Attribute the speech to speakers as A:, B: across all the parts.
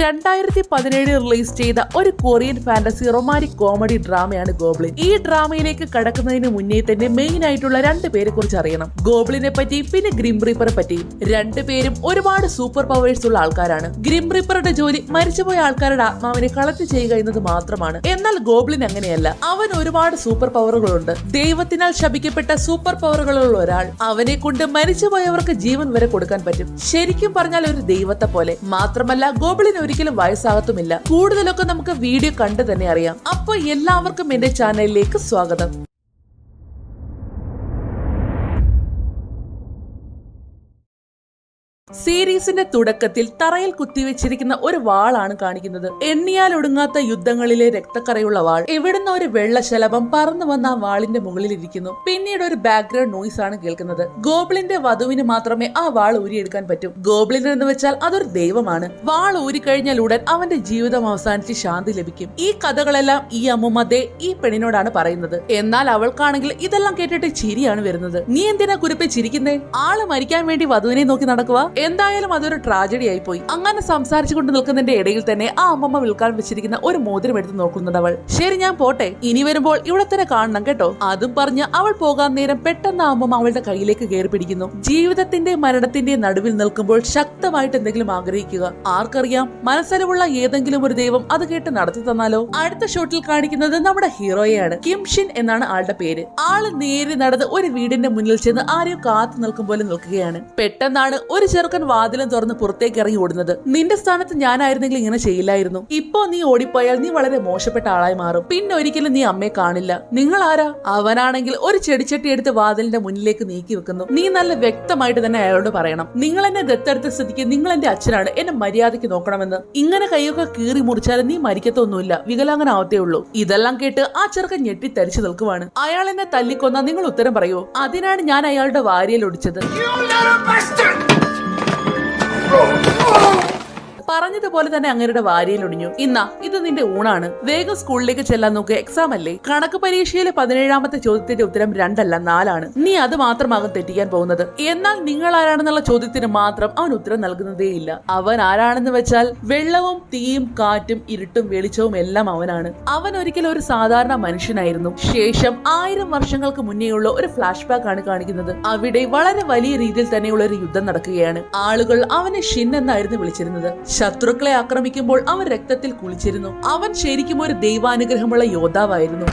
A: 2017 release ചെയ്ത ഒരു Korean fantasy romantic comedy ഡ്രാമയാണ് ഗോബ്ലിൻ. ഈ ഡ്രാമയിലേക്ക് കടക്കുന്നതിന് മുന്നേ തന്നെ മെയിൻ ആയിട്ടുള്ള രണ്ടു പേരെ കുറിച്ച് അറിയണം. ഗോബ്ലിനെ പറ്റിയും പിന്നെ ഗ്രിം റീപ്പറെ പറ്റിയും. രണ്ടുപേരും ഒരുപാട് സൂപ്പർ പവേഴ്സ് ഉള്ള ആൾക്കാരാണ്. ഗ്രിം റീപ്പറുടെ ജോലി മരിച്ചുപോയ ആൾക്കാരുടെ ആത്മാവിനെ കളക്ട് ചെയ്യുക എന്നത് മാത്രമാണ്. എന്നാൽ ഗോബ്ലിൻ അങ്ങനെയല്ല. അവൻ ഒരുപാട് സൂപ്പർ പവറുകളുണ്ട്. ദൈവത്തിനാൽ ശപിക്കപ്പെട്ട സൂപ്പർ പവറുകളുള്ള ഒരാൾ. അവനെ കൊണ്ട് മരിച്ചുപോയവർക്ക് ജീവൻ വരെ കൊടുക്കാൻ പറ്റും. ശരിക്കും പറഞ്ഞാൽ ഒരു ദൈവത്തെ പോലെ. മാത്രമല്ല ഗോബ്ലിൻ ഒരിക്കലും വയസ്സാകത്തുമില്ല. കൂടുതലൊക്കെ നമുക്ക് വീഡിയോ കണ്ടു തന്നെ അറിയാം. അപ്പൊ എല്ലാവർക്കും എന്റെ ചാനലിലേക്ക് സ്വാഗതം. സീരീസിന്റെ തുടക്കത്തിൽ തറയിൽ കുത്തിവെച്ചിരിക്കുന്ന ഒരു വാളാണ് കാണിക്കുന്നത്. എണ്ണിയാൽ ഒടുങ്ങാത്ത യുദ്ധങ്ങളിലെ രക്തക്കറയുള്ള വാൾ. എവിടുന്ന ഒരു വെള്ളശലഭം പറന്നു വന്ന ആ വാളിന്റെ മുകളിൽ ഇരിക്കുന്നു. പിന്നീട് ഒരു ബാക്ക്ഗ്രൗണ്ട് നോയ്സ് ആണ് കേൾക്കുന്നത്. ഗോബ്ലിന്റെ വധുവിന് മാത്രമേ ആ വാൾ ഊരിയെടുക്കാൻ പറ്റൂ. ഗോബ്ലിൻ എന്ന് വെച്ചാൽ അതൊരു ദൈവമാണ്. വാൾ ഊരിക്കഴിഞ്ഞാൽ ഉടൻ അവന്റെ ജീവിതം അവസാനിച്ച് ശാന്തി ലഭിക്കും. ഈ കഥകളെല്ലാം ഈ അമ്മുമ്മ ഈ പെണ്ണിനോടാണ് പറയുന്നത്. എന്നാൽ അവൾക്കാണെങ്കിൽ ഇതെല്ലാം കേട്ടിട്ട് ചിരിയാണ് വരുന്നത്. നീ എന്തിനാ കുരുപ്പെ ചിരിക്കുന്നേ? ആള് മരിക്കാൻ വേണ്ടി വധുവിനെ നോക്കി നടക്കുക. എന്തായാലും അതൊരു ട്രാജഡി ആയി പോയി. അങ്ങനെ സംസാരിച്ചുകൊണ്ട് നിൽക്കുന്നതിന്റെ ഇടയിൽ തന്നെ ആ അമ്മമ്മ വിൽക്കാൻ വെച്ചിരിക്കുന്ന ഒരു മോതിരം എടുത്ത് നോക്കുന്നുണ്ട് അവൾ. ശരി, ഞാൻ പോട്ടെ, ഇനി വരുമ്പോൾ ഇവിടെ തന്നെ കാണണം കേട്ടോ. അതും പറഞ്ഞ് അവൾ പോകാൻ നേരം പെട്ടെന്ന് ആ അമ്മമ്മ അവളുടെ കയ്യിലേക്ക് കയറി പിടിക്കുന്നു. ജീവിതത്തിന്റെ മരണത്തിന്റെ നടുവിൽ നിൽക്കുമ്പോൾ ശക്തമായിട്ട് എന്തെങ്കിലും ആഗ്രഹിക്കുക. ആർക്കറിയാം, മനസ്സലിവുള്ള ഏതെങ്കിലും ഒരു ദൈവം അത് കേട്ട് നടത്തി തന്നാലോ. അടുത്ത ഷോട്ടിൽ കാണിക്കുന്നത് നമ്മുടെ ഹീറോയെയാണ്. കിംഷിൻ എന്നാണ് ആളുടെ പേര്. ആള് നേരെ നടന്ന് ഒരു വീടിന്റെ മുന്നിൽ ചെന്ന് ആരെയോ കാത്തു നിൽക്കും പോലെ നിൽക്കുകയാണ്. പെട്ടെന്നാണ് ഒരു ചെറുക്കൻ വാതിലും തുറന്ന് പുറത്തേക്ക് ഇറങ്ങി ഓടുന്നത്. നിന്റെ സ്ഥാനത്ത് ഞാനായിരുന്നെങ്കിൽ ഇങ്ങനെ ചെയ്യില്ലായിരുന്നു. ഇപ്പോ നീ ഓടിപ്പോയാൽ നീ വളരെ മോശപ്പെട്ട ആളായി മാറും. പിന്നെ ഒരിക്കലും നീ അമ്മയെ കാണില്ല. നിങ്ങൾ ആരാ? അവനാണെങ്കിൽ ഒരു ചെടിച്ചട്ടി എടുത്ത് വാതിലിന്റെ മുന്നിലേക്ക് നീക്കി വെക്കുന്നു. നീ നല്ല വ്യക്തമായിട്ട് തന്നെ അയാളോട് പറയണം, നിങ്ങൾ എന്നെ ദത്തെടുത്ത സ്ഥിതിക്ക് നിങ്ങൾ എന്റെ അച്ഛനാണ്, എന്നെ മര്യാദയ്ക്ക് നോക്കണമെന്ന്. ഇങ്ങനെ കൈയൊക്കെ കീറി മുറിച്ചാലും നീ മരിക്കത്തൊന്നുമില്ല, വികലാംഗനാവത്തേ ഉള്ളൂ. ഇതെല്ലാം കേട്ട് ആ ചെറുക്കൻ ഞെട്ടി തരിച്ചു നിൽക്കുവാണ്. അയാൾ എന്നെ തല്ലിക്കൊന്ന നിങ്ങൾ ഉത്തരം പറയോ? അതിനാണ് ഞാൻ അയാളുടെ വാരിയിൽ ഒടിച്ചത്. പറഞ്ഞതുപോലെ തന്നെ അങ്ങയുടെ വാരിയിൽ ഒടിഞ്ഞു. ഇന്നാ ഇത് നിന്റെ ഊണാണ്. വേഗം സ്കൂളിലേക്ക് ചെല്ലാൻ നോക്ക്, എക്സാം അല്ലേ. കണക്ക് പരീക്ഷയിലെ 17ാമത്തെ ചോദ്യത്തിന്റെ ഉത്തരം 2 അല്ല 4 ആണ്. നീ അത് മാത്രമാകും തെറ്റിക്കാൻ പോകുന്നത്. എന്നാൽ നിങ്ങൾ ആരാണെന്നുള്ള ചോദ്യത്തിന് മാത്രം അവൻ ഉത്തരം നൽകുന്നതേ ഇല്ല. അവൻ ആരാണെന്ന് വെച്ചാൽ വെള്ളവും തീയും കാറ്റും ഇരുട്ടും വെളിച്ചവും എല്ലാം അവനാണ്. അവൻ ഒരിക്കലും ഒരു സാധാരണ മനുഷ്യനായിരുന്നു. ശേഷം 1000 വർഷങ്ങൾക്ക് മുന്നേയുള്ള ഒരു ഫ്ലാഷ് ബാക്ക് ആണ് കാണിക്കുന്നത്. അവിടെ വളരെ വലിയ രീതിയിൽ തന്നെയുള്ള ഒരു യുദ്ധം നടക്കുകയാണ്. ആളുകൾ അവനെ ഷിൻ എന്നായിരുന്നു വിളിച്ചിരുന്നത്. ശത്രുക്കളെ ആക്രമിക്കുമ്പോൾ അവൻ രക്തത്തിൽ കുളിച്ചിരുന്നു. അവൻ ശരിക്കും ഒരു ദൈവാനുഗ്രഹമുള്ള യോദ്ധാവായിരുന്നു.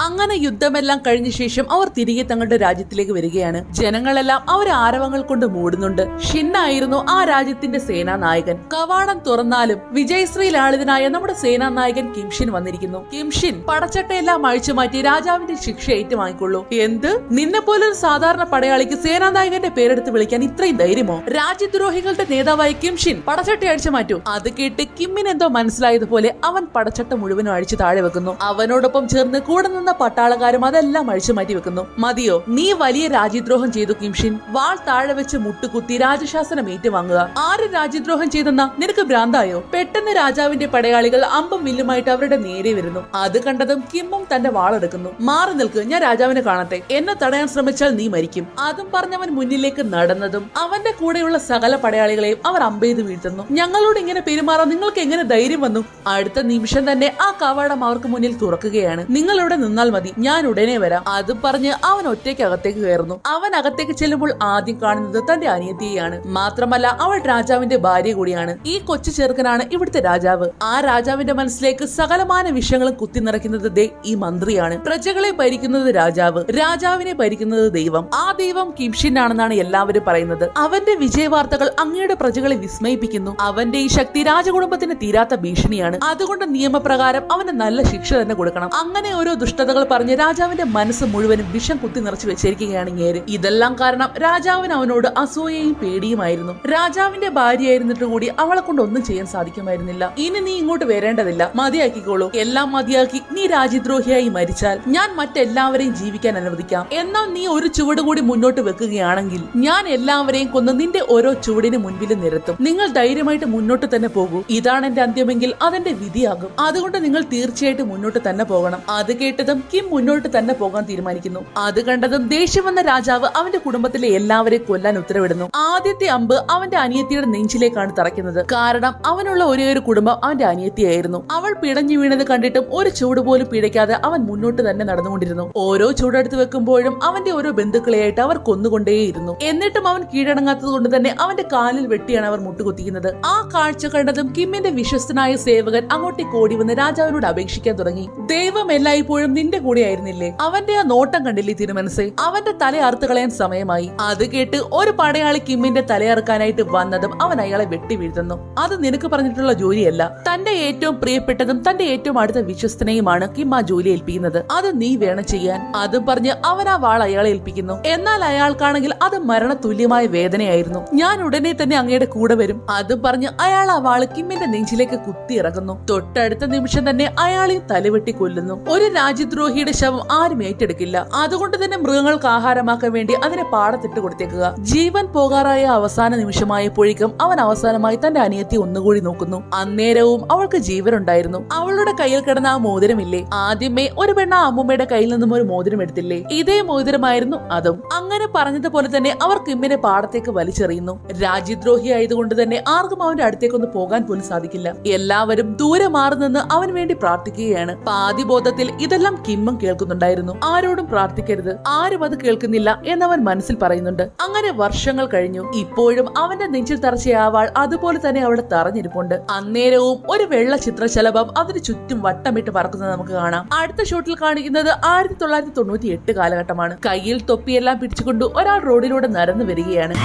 A: അങ്ങനെ യുദ്ധമെല്ലാം കഴിഞ്ഞ ശേഷം അവർ തിരികെ തങ്ങളുടെ രാജ്യത്തിലേക്ക് വരികയാണ്. ജനങ്ങളെല്ലാം അവരെ ആരവങ്ങൾ കൊണ്ട് മൂടുന്നുണ്ട്. ഷിന്നായിരുന്നു ആ രാജ്യത്തിന്റെ സേനാനായകൻ. കവാടം തുറന്നാലും വിജയശ്രീ ലാളിതനായ നമ്മുടെ സേനാനായകൻ കിംഷിൻ വന്നിരിക്കുന്നു. കിംഷിൻ പടച്ചട്ടയെല്ലാം അഴിച്ചു മാറ്റി രാജാവിന്റെ ശിക്ഷ ഏറ്റുവാങ്ങിക്കൊള്ളൂ. എന്ത്? നിന്നെ പോലൊരു സാധാരണ പടയാളിക്ക് സേനാനായകന്റെ പേരെടുത്ത് വിളിക്കാൻ ഇത്രയും ധൈര്യമോ? രാജ്യദ്രോഹികളുടെ നേതാവായ കിംഷിൻ പടച്ചട്ട അഴിച്ചു മാറ്റൂ. അത് കേട്ട് കിമ്മിന് എന്തോ മനസ്സിലായതുപോലെ അവൻ പടച്ചട്ട മുഴുവനും അഴിച്ചു താഴെ വെക്കുന്നു. അവനോടൊപ്പം ചേർന്ന് കൂടെ നിന്ന പട്ടാളക്കാരും അതെല്ലാം അഴിച്ചു മാറ്റി വെക്കുന്നു. മതിയോ? നീ വലിയ രാജ്യദ്രോഹം ചെയ്തു കിംഷിൻ. വാൾ താഴെ വെച്ച് മുട്ടുകുത്തി രാജശാസനം ഏറ്റുവാങ്ങുക. ആര് രാജ്യദ്രോഹം ചെയ്തെന്നാ? നിനക്ക് ഭ്രാന്തായോ? പെട്ടെന്ന് രാജാവിന്റെ പടയാളികൾ അമ്പും വില്ലുമായിട്ട് അവരുടെ നേരെ വരുന്നു. അത് കണ്ടതും കിമ്മും തന്റെ വാളെടുക്കുന്നു. മാറി നിൽക്ക്, ഞാൻ രാജാവിനെ കാണട്ടെ. എന്നെ തടയാൻ ശ്രമിച്ചാൽ നീ മരിക്കും. അതും പറഞ്ഞവൻ മുന്നിലേക്ക് നടന്നതും അവന്റെ കൂടെയുള്ള സകല പടയാളികളെയും അവർ അമ്പെയ്ത് വീഴ്ത്തുന്നു. ഞങ്ങളോട് ഇങ്ങനെ പെരുമാറാൻ നിങ്ങൾക്ക് എങ്ങനെ ധൈര്യം വന്നു? അടുത്ത നിമിഷം തന്നെ ആ കവാടം അവർക്ക് മുന്നിൽ തുറക്കുകയാണ്. നിങ്ങൾ ഇവിടെ നിന്നാൽ മതി, ഞാൻ ഉടനെ വരാം. അത് പറഞ്ഞ് അവൻ ഒറ്റയ്ക്ക് അകത്തേക്ക് കയറുന്നു. അവൻ അകത്തേക്ക് ചെല്ലുമ്പോൾ ആദ്യം കാണുന്നത് തന്റെ അനിയത്തിയെയാണ്. മാത്രമല്ല അവൾ രാജാവിന്റെ ഭാര്യ കൂടിയാണ്. ഈ കൊച്ചു ചെറുക്കനാണ് ഇവിടുത്തെ രാജാവ്. ആ രാജാവിന്റെ മനസ്സിലേക്ക് സകലമാന വിഷയങ്ങളും കുത്തി നിറയ്ക്കുന്നത് ഈ മന്ത്രിയാണ്. പ്രജകളെ ഭരിക്കുന്നത് രാജാവ്, രാജാവിനെ ഭരിക്കുന്നത് ദൈവം. ആ ദൈവം കിംഷിൻ ആണെന്നാണ് എല്ലാവരും പറയുന്നത്. അവന്റെ വിജയവാർത്തകൾ അങ്ങയുടെ പ്രജകളെ വിസ്മയിപ്പിക്കുന്നു. അവന്റെ ഈ ശക്തി രാജകുടുംബത്തിന് തീരാത്ത ഭീഷണിയാണ്. അതുകൊണ്ട് നിയമപ്രകാരം അവന് നല്ല ശിക്ഷ തന്നെ കൊടുക്കണം. അങ്ങനെ ഓരോ ദുഷ്ടതകൾ പറഞ്ഞ് രാജാവിന്റെ മനസ്സ് മുഴുവനും വിഷം കുത്തി നിറച്ചു വെച്ചിരിക്കുകയാണ് ഇങ്ങേര്. ഇതെല്ലാം കാരണം രാജാവിന് അവനോട് അസൂയയും പേടിയുമായിരുന്നു. രാജാവിന്റെ ഭാര്യയായിരുന്നിട്ട് കൂടി അവളെ കൊണ്ട് ഒന്നും ചെയ്യാൻ സാധിക്കുമായിരുന്നില്ല. ഇനി നീ ഇങ്ങോട്ട് വരേണ്ടതില്ല, മതിയാക്കിക്കോളൂ. എല്ലാം മതിയാക്കി നീ രാജ്യദ്രോഹിയായി മരിച്ചാൽ ഞാൻ മറ്റെല്ലാവരെയും ജീവിക്കാൻ അനുവദിക്കാം. എന്നാൽ നീ ഒരു ചുവട് കൂടി മുന്നോട്ട് വെക്കുകയാണെങ്കിൽ ഞാൻ എല്ലാവരെയും കൊന്ന് നിന്റെ ഓരോ ചുവടിന് മുൻപിലും നിരത്തും. നിങ്ങൾ ധൈര്യമായിട്ട് മുന്നോട്ട് തന്നെ പോകൂ. ഇതാണ് എന്റെ അന്ത്യമെങ്കിൽ അതെന്റെ വിധിയാകും. അതുകൊണ്ട് നിങ്ങൾ തീർച്ചയായിട്ടും മുന്നോട്ട് തന്നെ പോകണം. അത് കേട്ടതും കിം മുന്നോട്ട് തന്നെ പോകാൻ തീരുമാനിക്കുന്നു. അത് കണ്ടതും ദേഷ്യം വന്ന രാജാവ് അവന്റെ കുടുംബത്തിലെ എല്ലാവരെയും കൊല്ലാൻ ഉത്തരവിടുന്നു. ആദ്യത്തെ അമ്പ് അവന്റെ അനിയത്തിയുടെ നെഞ്ചിലേക്കാണ് തറയ്ക്കുന്നത്. കാരണം അവനുള്ള ഒരേ ഒരു കുടുംബം അവന്റെ അനിയത്തിയായിരുന്നു. അവൾ പിടഞ്ഞു വീണത് കണ്ടിട്ടും ഒരു ചൂട് പോലും പിഴയ്ക്കാതെ അവൻ മുന്നോട്ട് തന്നെ നടന്നുകൊണ്ടിരുന്നു. ഓരോ ചൂടെടുത്ത് വെക്കുമ്പോഴും അവന്റെ ഓരോ ബന്ധുക്കളെയായിട്ട് അവർ കൊന്നുകൊണ്ടേയിരുന്നു. എന്നിട്ടും അവൻ കീഴടങ്ങാത്തത് കൊണ്ട് തന്നെ അവന്റെ കാലിൽ വെട്ടിയാണ് അവർ മുട്ടുകുത്തിക്കുന്നത്. ആ കാഴ്ച കണ്ടതും കിമ്മിന്റെ വിശ്വസ്തനായ സേവകൻ അങ്ങോട്ടേക്ക് ഓടി വന്ന് രാജാവിനോട് അപേക്ഷിക്കാൻ തുടങ്ങി. ദൈവം എല്ലായ്പ്പോഴും നിന്റെ കൂടെ ആയിരുന്നില്ലേ? അവന്റെ ആ നോട്ടം കണ്ടില്ലേ തിരുമനസേ? അവന്റെ തല അറുത്ത് കളയാൻ സമയമായി. അത് കേട്ട് ഒരു പടയാളി കിമ്മിന്റെ തലയറുക്കാനായിട്ട് വന്നതും അവൻ അയാളെ വെട്ടി വീഴ്ത്തുന്നു. അത് നിനക്ക് പറഞ്ഞിട്ടുള്ള ജോലിയല്ല. തന്റെ ഏറ്റവും പ്രിയപ്പെട്ടതും തന്റെ ഏറ്റവും അടുത്ത വിശ്വസ്തനെയുമാണ് കിം ആ ജോലി ഏൽപ്പിക്കുന്നത്. അത് നീ വേണം ചെയ്യാൻ. അതും പറഞ്ഞ് അവൻ ആ വാൾ അയാളെ ഏൽപ്പിക്കുന്നു. എന്നാൽ അയാൾക്കാണെങ്കിൽ അത് മരണതുല്യമായ വേദനയായിരുന്നു. ഞാൻ ഉടനെ തന്നെ അങ്ങയുടെ കൂടെ വരും. അതും പറഞ്ഞ് അയാൾ ആ വാള് കിമ്മിന്റെ നെഞ്ചിലേക്ക് കുത്തി ഇറങ്ങുന്നു. തൊട്ടടുത്ത നിമിഷം തന്നെ അയാളെയും തലവെട്ടി കൊല്ലുന്നു. ഒരു രാജ്യദ്രോഹിയുടെ ശവം ആരും ഏറ്റെടുക്കില്ല. അതുകൊണ്ട് തന്നെ മൃഗങ്ങൾക്ക് ആഹാരമാക്കാൻ വേണ്ടി അതിനെ പാടത്തിട്ട് കൊടുത്തേക്കുക. ജീവൻ പോകാറായ അവസാന നിമിഷമായപ്പോഴേക്കും അവൻ അവസാനമായി തന്റെ അനിയത്തി ഒന്നുകൂടി നോക്കുന്നു. അന്നേരവും അവൾക്ക് ജീവനുണ്ടായിരുന്നു. അവളുടെ കയ്യിൽ കിടന്ന ആ മോതിരമില്ലേ? ആദ്യമേ ഒരു പെണ്ണ അമ്മൂമ്മയുടെ കയ്യിൽ നിന്നും ഒരു മോതിരം എടുത്തില്ലേ? ഇതേ മോതിരമായിരുന്നു അതും. അങ്ങനെ പറഞ്ഞതുപോലെ തന്നെ അവർ കിമ്മിനെ പാടത്തേക്ക് വലിച്ചെറിയുന്നു. രാജ്യദ്രോഹി ആയതുകൊണ്ട് തന്നെ ആർക്കും അവന്റെ അടുത്തേക്കൊന്ന് പോകാൻ പോലും സാധിക്കില്ല. എല്ലാവരും ദൂരെ മാറി നിന്ന് അവന് വേണ്ടി പ്രാർത്ഥിക്കുകയാണ്. പാതിബോധത്തിൽ ഇതെല്ലാം കിമ്മും കേൾക്കുന്നുണ്ടായിരുന്നു. ആരോടും പ്രാർത്ഥിക്കരുത്, ആരും അത് കേൾക്കുന്നില്ല എന്നവൻ മനസ്സിൽ പറയുന്നുണ്ട്. അങ്ങനെ വർഷങ്ങൾ കഴിഞ്ഞു. ഇപ്പോഴും അവന്റെ നെഞ്ചിൽ തറച്ച ആ വാൾ അതുപോലെ തന്നെ അവിടെ തറഞ്ഞിരിപ്പുണ്ട്. അന്നേരവും ഒരു വെള്ള ചിത്രശലഭം അതിന് ചുറ്റും വട്ടമിട്ട് പറക്കുന്നത് നമുക്ക് കാണാം. അടുത്ത ഷോട്ടിൽ കാണിക്കുന്നത് 1998 കാലഘട്ടമാണ്. കയ്യിൽ തൊപ്പിയെല്ലാം പിടിച്ചുകൊണ്ട് ഒരാൾ റോഡിലൂടെ നടന്നു വരികയാണ്.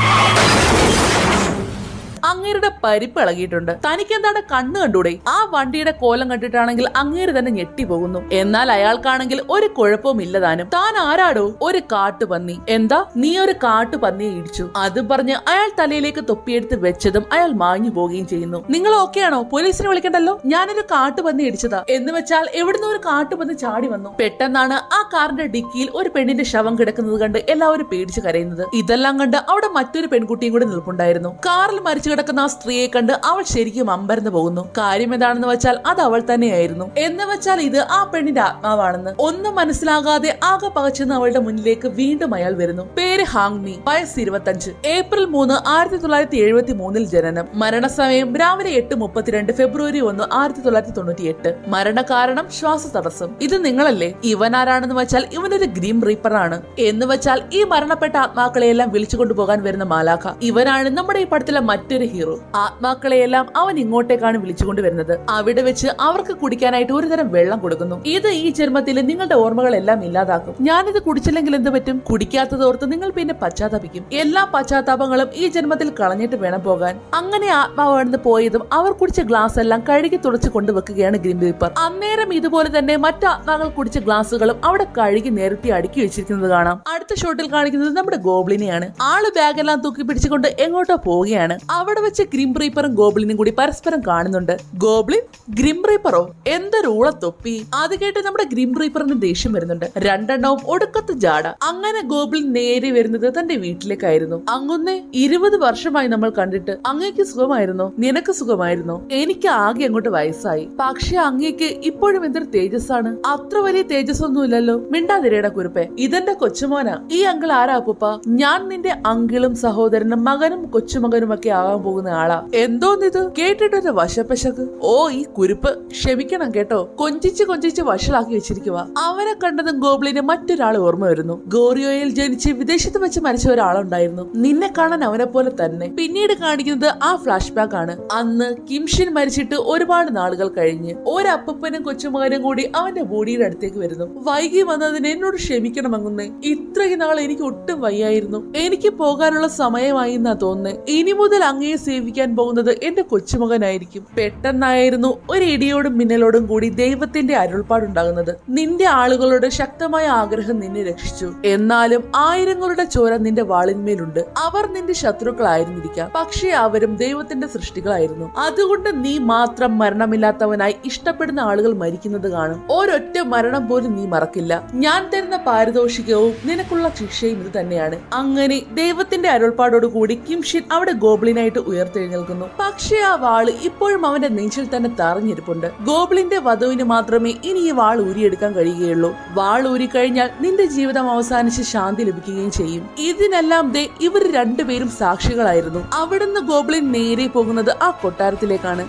A: അങ്ങേരുടെ പരിപ്പ് ഇളകിയിട്ടുണ്ട്. തനിക്ക് എന്താണ് കണ്ണ് കണ്ടൂടെ? ആ വണ്ടിയുടെ കോലം കണ്ടിട്ടാണെങ്കിൽ അങ്ങേര് തന്നെ ഞെട്ടിപ്പോകുന്നു. എന്നാൽ അയാൾക്കാണെങ്കിൽ ഒരു കുഴപ്പവും ഇല്ലതാനും. താൻ ആരാടോ? ഒരു കാട്ടുപന്നി. എന്താ? നീ ഒരു കാട്ടുപന്നിയെ ഇടിച്ചു? അത് പറഞ്ഞ് അയാൾ തലയിലേക്ക് തൊപ്പിയെടുത്ത് വെച്ചതും അയാൾ മാഞ്ഞു പോവുകയും ചെയ്യുന്നു. നിങ്ങൾ ഓക്കെയാണോ? പോലീസിനെ വിളിക്കണ്ടല്ലോ. ഞാനൊരു കാട്ടുപന്നി ഇടിച്ചതാ. എന്ന് വെച്ചാൽ എവിടുന്ന് ഒരു കാട്ടുപന്നി ചാടി വന്നു. പെട്ടെന്നാണ് ആ കാറിന്റെ ഡിക്കിയിൽ ഒരു പെണ്ണിന്റെ ശവം കിടക്കുന്നത് കണ്ട് എല്ലാവരും പേടിച്ച് കരയുന്നത്. ഇതെല്ലാം കണ്ട് അവിടെ മറ്റൊരു പെൺകുട്ടിയും കൂടി നിൽപ്പുണ്ടായിരുന്നു. കാറിൽ മരിച്ചു കിടക്കുന്ന ആ സ്ത്രീയെ കണ്ട് അവൾ ശരിക്കും അമ്പരന്ന് പോകുന്നു. കാര്യം എന്താണെന്ന് വെച്ചാൽ അത് അവൾ തന്നെയായിരുന്നു. എന്ന് വെച്ചാൽ ഇത് ആ പെണ്ണിന്റെ ആത്മാവാണെന്ന്. ഒന്നും മനസ്സിലാകാതെ ആകെ പകച്ചെന്ന് അവളുടെ മുന്നിലേക്ക് വീണ്ടും അയാൾ വരുന്നു. പേര് ഹാങ് മി, വയസ്സ് 25, ഏപ്രിൽ 3, 1973 ജനനം. മരണസമയം രാവിലെ 8:32, ഫെബ്രുവരി 1, 1998. മരണകാരണം ശ്വാസതടസ്സം. ഇത് നിങ്ങളല്ലേ? ഇവൻ ആരാണെന്ന് വെച്ചാൽ ഇവനൊരു ഗ്രീം റീപ്പർ ആണ്. എന്ന് വെച്ചാൽ ഈ മരണപ്പെട്ട ആത്മാക്കളെയെല്ലാം വിളിച്ചു കൊണ്ടുപോകാൻ വരുന്ന മാലാഖ. ഇവനാണ് നമ്മുടെ ഈ പടത്തിലെ മറ്റൊരു ഹീറോ. ആത്മാക്കളെയെല്ലാം അവൻ ഇങ്ങോട്ടേക്കാണ് വിളിച്ചുകൊണ്ട് വരുന്നത്. അവിടെ വെച്ച് അവർക്ക് കുടിക്കാനായിട്ട് ഒരു തരം വെള്ളം കൊടുക്കുന്നു. ഇത് ഈ ജന്മത്തിൽ നിങ്ങളുടെ ഓർമ്മകളെല്ലാം ഇല്ലാതാക്കും. ഞാനിത് കുടിച്ചില്ലെങ്കിൽ എന്ത് പറ്റും? കുടിക്കാത്തതോർത്ത് നിങ്ങൾ പിന്നെ പശ്ചാത്താപിക്കും. എല്ലാ പശ്ചാത്താപങ്ങളും ഈ ജന്മത്തിൽ കളഞ്ഞിട്ട് വേണം പോകാൻ. അങ്ങനെ ആത്മാവാണെന്ന് പോയതും അവർ കുടിച്ച ഗ്ലാസ് എല്ലാം കഴുകി തുടച്ച് കൊണ്ടുവെക്കുകയാണ് ഗ്രീൻ റീപ്പർ. അന്നേരം ഇതുപോലെ തന്നെ മറ്റു ആത്മാക്കൾ കുടിച്ച ഗ്ലാസുകളും അവിടെ കഴുകി നേരത്തെ അടുക്കി വെച്ചിരിക്കുന്നത് കാണാം. അടുത്ത ഷോട്ടിൽ കാണിക്കുന്നത് നമ്മുടെ ഗോബ്ലിനെയാണ്. ആള് ബാഗെല്ലാം തൂക്കി പിടിച്ചുകൊണ്ട് എങ്ങോട്ടോ പോവുകയാണ്. അവിടെ വെച്ച് ഗ്രിം റീപ്പറും ഗോബ്ലിനും കൂടി പരസ്പരം കാണുന്നുണ്ട്. ഗോബ്ലിൻ? ഗ്രിം റീപ്പറോ? എന്തൊരു ഊളത്തൊപ്പി! അത് കേട്ട് നമ്മുടെ ഗ്രിം റീപ്പറിന് ദേഷ്യം വരുന്നുണ്ട്. രണ്ടെണ്ണവും ഒടുക്കത്ത് ജാട. അങ്ങനെ ഗോബ്ലിൻ നേരെ വരുന്നത് തന്റെ വീട്ടിലേക്കായിരുന്നു. അങ്ങൊന്നേ 20 വർഷമായി നമ്മൾ കണ്ടിട്ട്. അങ്ങേക്ക് സുഖമായിരുന്നോ? നിനക്ക് സുഖമായിരുന്നോ? എനിക്ക് ആകെ അങ്ങോട്ട് വയസ്സായി. പക്ഷെ അങ്ങേക്ക് ഇപ്പോഴും എന്തൊരു തേജസ്സാണ്. അത്ര വലിയ തേജസ് ഒന്നും ഇല്ലല്ലോ. മിണ്ടാതിരയുടെ കുരുപ്പേ, ഇതെന്റെ കൊച്ചുമോനാ. ഈ അങ്കിൾ ആരാ അപ്പൂപ്പ? ഞാൻ നിന്റെ അങ്കിളും സഹോദരനും മകനും കൊച്ചുമകനും ഒക്കെ ആകാൻ പോകുന്ന ആളാ. എന്തോന്നിത്? കേട്ടിട്ടൊരു വശപ്പശക്ക്. ഓ ഈ കുരുപ്പ്, ക്ഷമിക്കണം കേട്ടോ. കൊഞ്ചിച്ച് വഷളാക്കി വെച്ചിരിക്കുക. അവനെ കണ്ടതും ഗോബ്ലിന് മറ്റൊരാൾ ഓർമ്മ വരുന്നു. ഗോറിയോയിൽ ജനിച്ച് വിദേശത്ത് വെച്ച് മരിച്ച ഒരാളുണ്ടായിരുന്നു. നിന്നെ കാണാൻ അവനെ പോലെ തന്നെ. പിന്നീട് കാണിക്കുന്നത് ആ ഫ്ലാഷ് ബാക്ക് ആണ്. അന്ന് കിംഷിൻ മരിച്ചിട്ട് ഒരുപാട് നാളുകൾ കഴിഞ്ഞ് ഒരപ്പനും കൊച്ചുമകനും കൂടി അവന്റെ ബോഡിയുടെ അടുത്തേക്ക് വരുന്നു. വൈകി വന്നതിന് എന്നോട് ക്ഷമിക്കണം അങ്ങുന്നേ. ഇത്രയും നാൾ എനിക്ക് ഒട്ടും വയ്യായിരുന്നു. എനിക്ക് പോകാനുള്ള സമയമായി എന്നാ തോന്നുന്നേ. ഇനി മുതൽ അങ്ങയെ സേവിക്കാൻ പോകുന്നത് എന്റെ കൊച്ചുമകനായിരിക്കും. പെട്ടെന്നായിരുന്നു ഒരു ഇടിയോടും മിന്നലോടും കൂടി ദൈവത്തിന്റെ അരുൾപ്പാടുണ്ടാകുന്നത്. നിന്റെ ആളുകളുടെ ശക്തമായ ആഗ്രഹം നിന്നെ രക്ഷിച്ചു. എന്നാലും ആയിരങ്ങളുടെ ചോര നിന്റെ വാളിന്മേലുണ്ട്. അവർ നിന്റെ ശത്രുക്കളായിരുന്നിരിക്കാം, പക്ഷേ അവരും ദൈവത്തിന്റെ സൃഷ്ടികളായിരുന്നു. അതുകൊണ്ട് നീ മാത്രം മരണമില്ലാത്തവനായി ഇഷ്ടപ്പെടുന്ന ആളുകൾ മരിക്കുന്നത് കാണും. ഒരൊറ്റ മരണം പോലും നീ മറക്കില്ല. ഞാൻ തരുന്ന പാരിതോഷികവും നിനക്കുള്ള ശിക്ഷയും ഇത് തന്നെയാണ്. അങ്ങനെ ദൈവത്തിന്റെ അരുൾപ്പാടോടുകൂടി കിംഷിൻ അവിടെ ഗോബ്ലിനായിട്ട് ഉയർത്തെഴുന്നേൽക്കുന്നു. പക്ഷേ ആ വാള് ഇപ്പോഴും അവന്റെ നെഞ്ചിൽ തന്നെ തറഞ്ഞിരിപ്പുണ്ട്. ഗോബ്ലിന്റെ വധുവിന് മാത്രമേ ഇനി ഈ വാൾ ഊരിയെടുക്കാൻ കഴിയുകയുള്ളൂ. വാൾ ഊരിക്കഴിഞ്ഞാൽ നിന്റെ ജീവിതം അവസാനിച്ച് ശാന്തി ലഭിക്കുകയും ചെയ്യും. ഇതിനെല്ലാം ദേ ഇവർ രണ്ടുപേരും സാക്ഷികളായിരുന്നു. അവിടുന്ന് ഗോബ്ലിൻ നേരെ പോകുന്നത് ആ കൊട്ടാരത്തിലേക്കാണ്.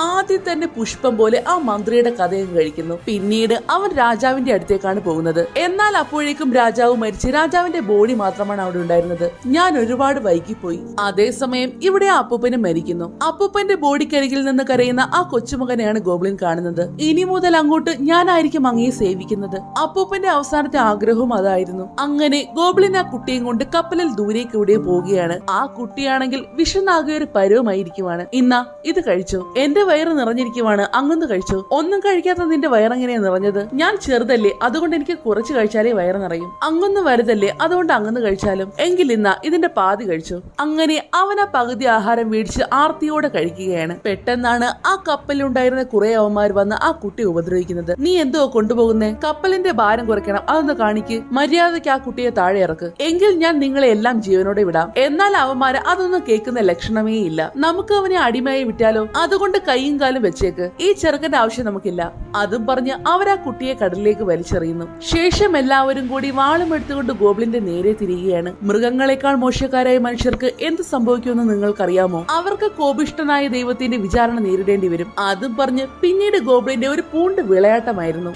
A: ആദ്യം തന്നെ പുഷ്പം പോലെ ആ മന്ത്രിയുടെ കഥയും കഴിക്കുന്നു. പിന്നീട് അവൻ രാജാവിന്റെ അടുത്തേക്കാണ് പോകുന്നത്. എന്നാൽ അപ്പോഴേക്കും രാജാവ് മരിച്ച് രാജാവിന്റെ ബോഡി മാത്രമാണ് അവിടെ ഉണ്ടായിരുന്നത്. ഞാൻ ഒരുപാട് വൈകിപ്പോയി. അതേസമയം ഇവിടെ ആ അപ്പൂപ്പന് മരിക്കുന്നു. അപ്പൂപ്പന്റെ ബോഡിക്കരികിൽ നിന്ന് കരയുന്ന ആ കൊച്ചുമകനെയാണ് ഗോബ്ലിൻ കാണുന്നത്. ഇനി മുതൽ അങ്ങോട്ട് ഞാനായിരിക്കും അങ്ങയെ സേവിക്കുന്നത്. അപ്പൂപ്പന്റെ അവസാനത്തെ ആഗ്രഹവും അതായിരുന്നു. അങ്ങനെ ഗോബ്ലിൻ ആ കുട്ടിയും കൊണ്ട് കപ്പലിൽ ദൂരേക്ക് ഇവിടെ പോവുകയാണ്. ആ കുട്ടിയാണെങ്കിൽ വിഷനാകിയ ഒരു പരുവമായിരിക്കുവാണ്. ഇന്നാ ഇത് കഴിച്ചു, എന്റെ വയറ് നിറഞ്ഞിരിക്കുവാണ്, അങ്ങൊന്ന് കഴിച്ചു. ഒന്നും കഴിക്കാത്ത നിന്റെ വയറെങ്ങനെയാ നിറഞ്ഞത്? ഞാൻ ചെറുതല്ലേ, അതുകൊണ്ട് എനിക്ക് കുറച്ച് കഴിച്ചാലേ വയറ് നിറയും. അങ്ങൊന്ന് വലുതല്ലേ, അതുകൊണ്ട് അങ്ങന്ന് കഴിച്ചാലും. എങ്കിൽ ഇന്നാ ഇതിന്റെ പാതി കഴിച്ചു. അങ്ങനെ അവൻ ആ പകുതി ആഹാരം മേടിച്ച് ആർത്തിയോടെ കഴിക്കുകയാണ്. പെട്ടെന്നാണ് ആ കപ്പലിലുണ്ടായിരുന്ന കുറെ അവന്മാർ വന്ന് ആ കുട്ടി ഉപദ്രവിക്കുന്നത്. നീ എന്തോ കൊണ്ടുപോകുന്നേ? കപ്പലിന്റെ ഭാരം കുറയ്ക്കണം, അതൊന്ന് കാണിക്ക്. മര്യാദയ്ക്ക് ആ കുട്ടിയെ താഴെ ഇറക്ക്, എങ്കിൽ ഞാൻ നിങ്ങളെ എല്ലാം ജീവനോടെ വിടാം. എന്നാൽ അവന്മാര് അതൊന്നും കേൾക്കുന്ന ലക്ഷണമേ ഇല്ല. നമുക്ക് അവനെ അടിമയായി വിട്ടാലോ? അതുകൊണ്ട് കൈയും കാലും വെച്ചേക്ക്, ഈ ചെറുക്കന്റെ ആവശ്യം നമുക്കില്ല. അതും പറഞ്ഞ് അവർ ആ കുട്ടിയെ കടലിലേക്ക് വലിച്ചെറിയുന്നു. ശേഷം എല്ലാവരും കൂടി വാളും എടുത്തുകൊണ്ട് ഗോബ്ലിന്റെ നേരെ തിരികെയാണ്. മൃഗങ്ങളെക്കാൾ മോശക്കാരായ മനുഷ്യർക്ക് എന്ത് സംഭവിക്കുമെന്ന് നിങ്ങൾക്കറിയാമോ? അവർക്ക് കോപിഷ്ഠനായ ദൈവത്തിന്റെ വിചാരണ നേരിടേണ്ടി വരും. അതും പറഞ്ഞ് പിന്നീട് ഗോബ്ലിന്റെ ഒരു പൂണ്ട് വിളയാട്ടമായിരുന്നു.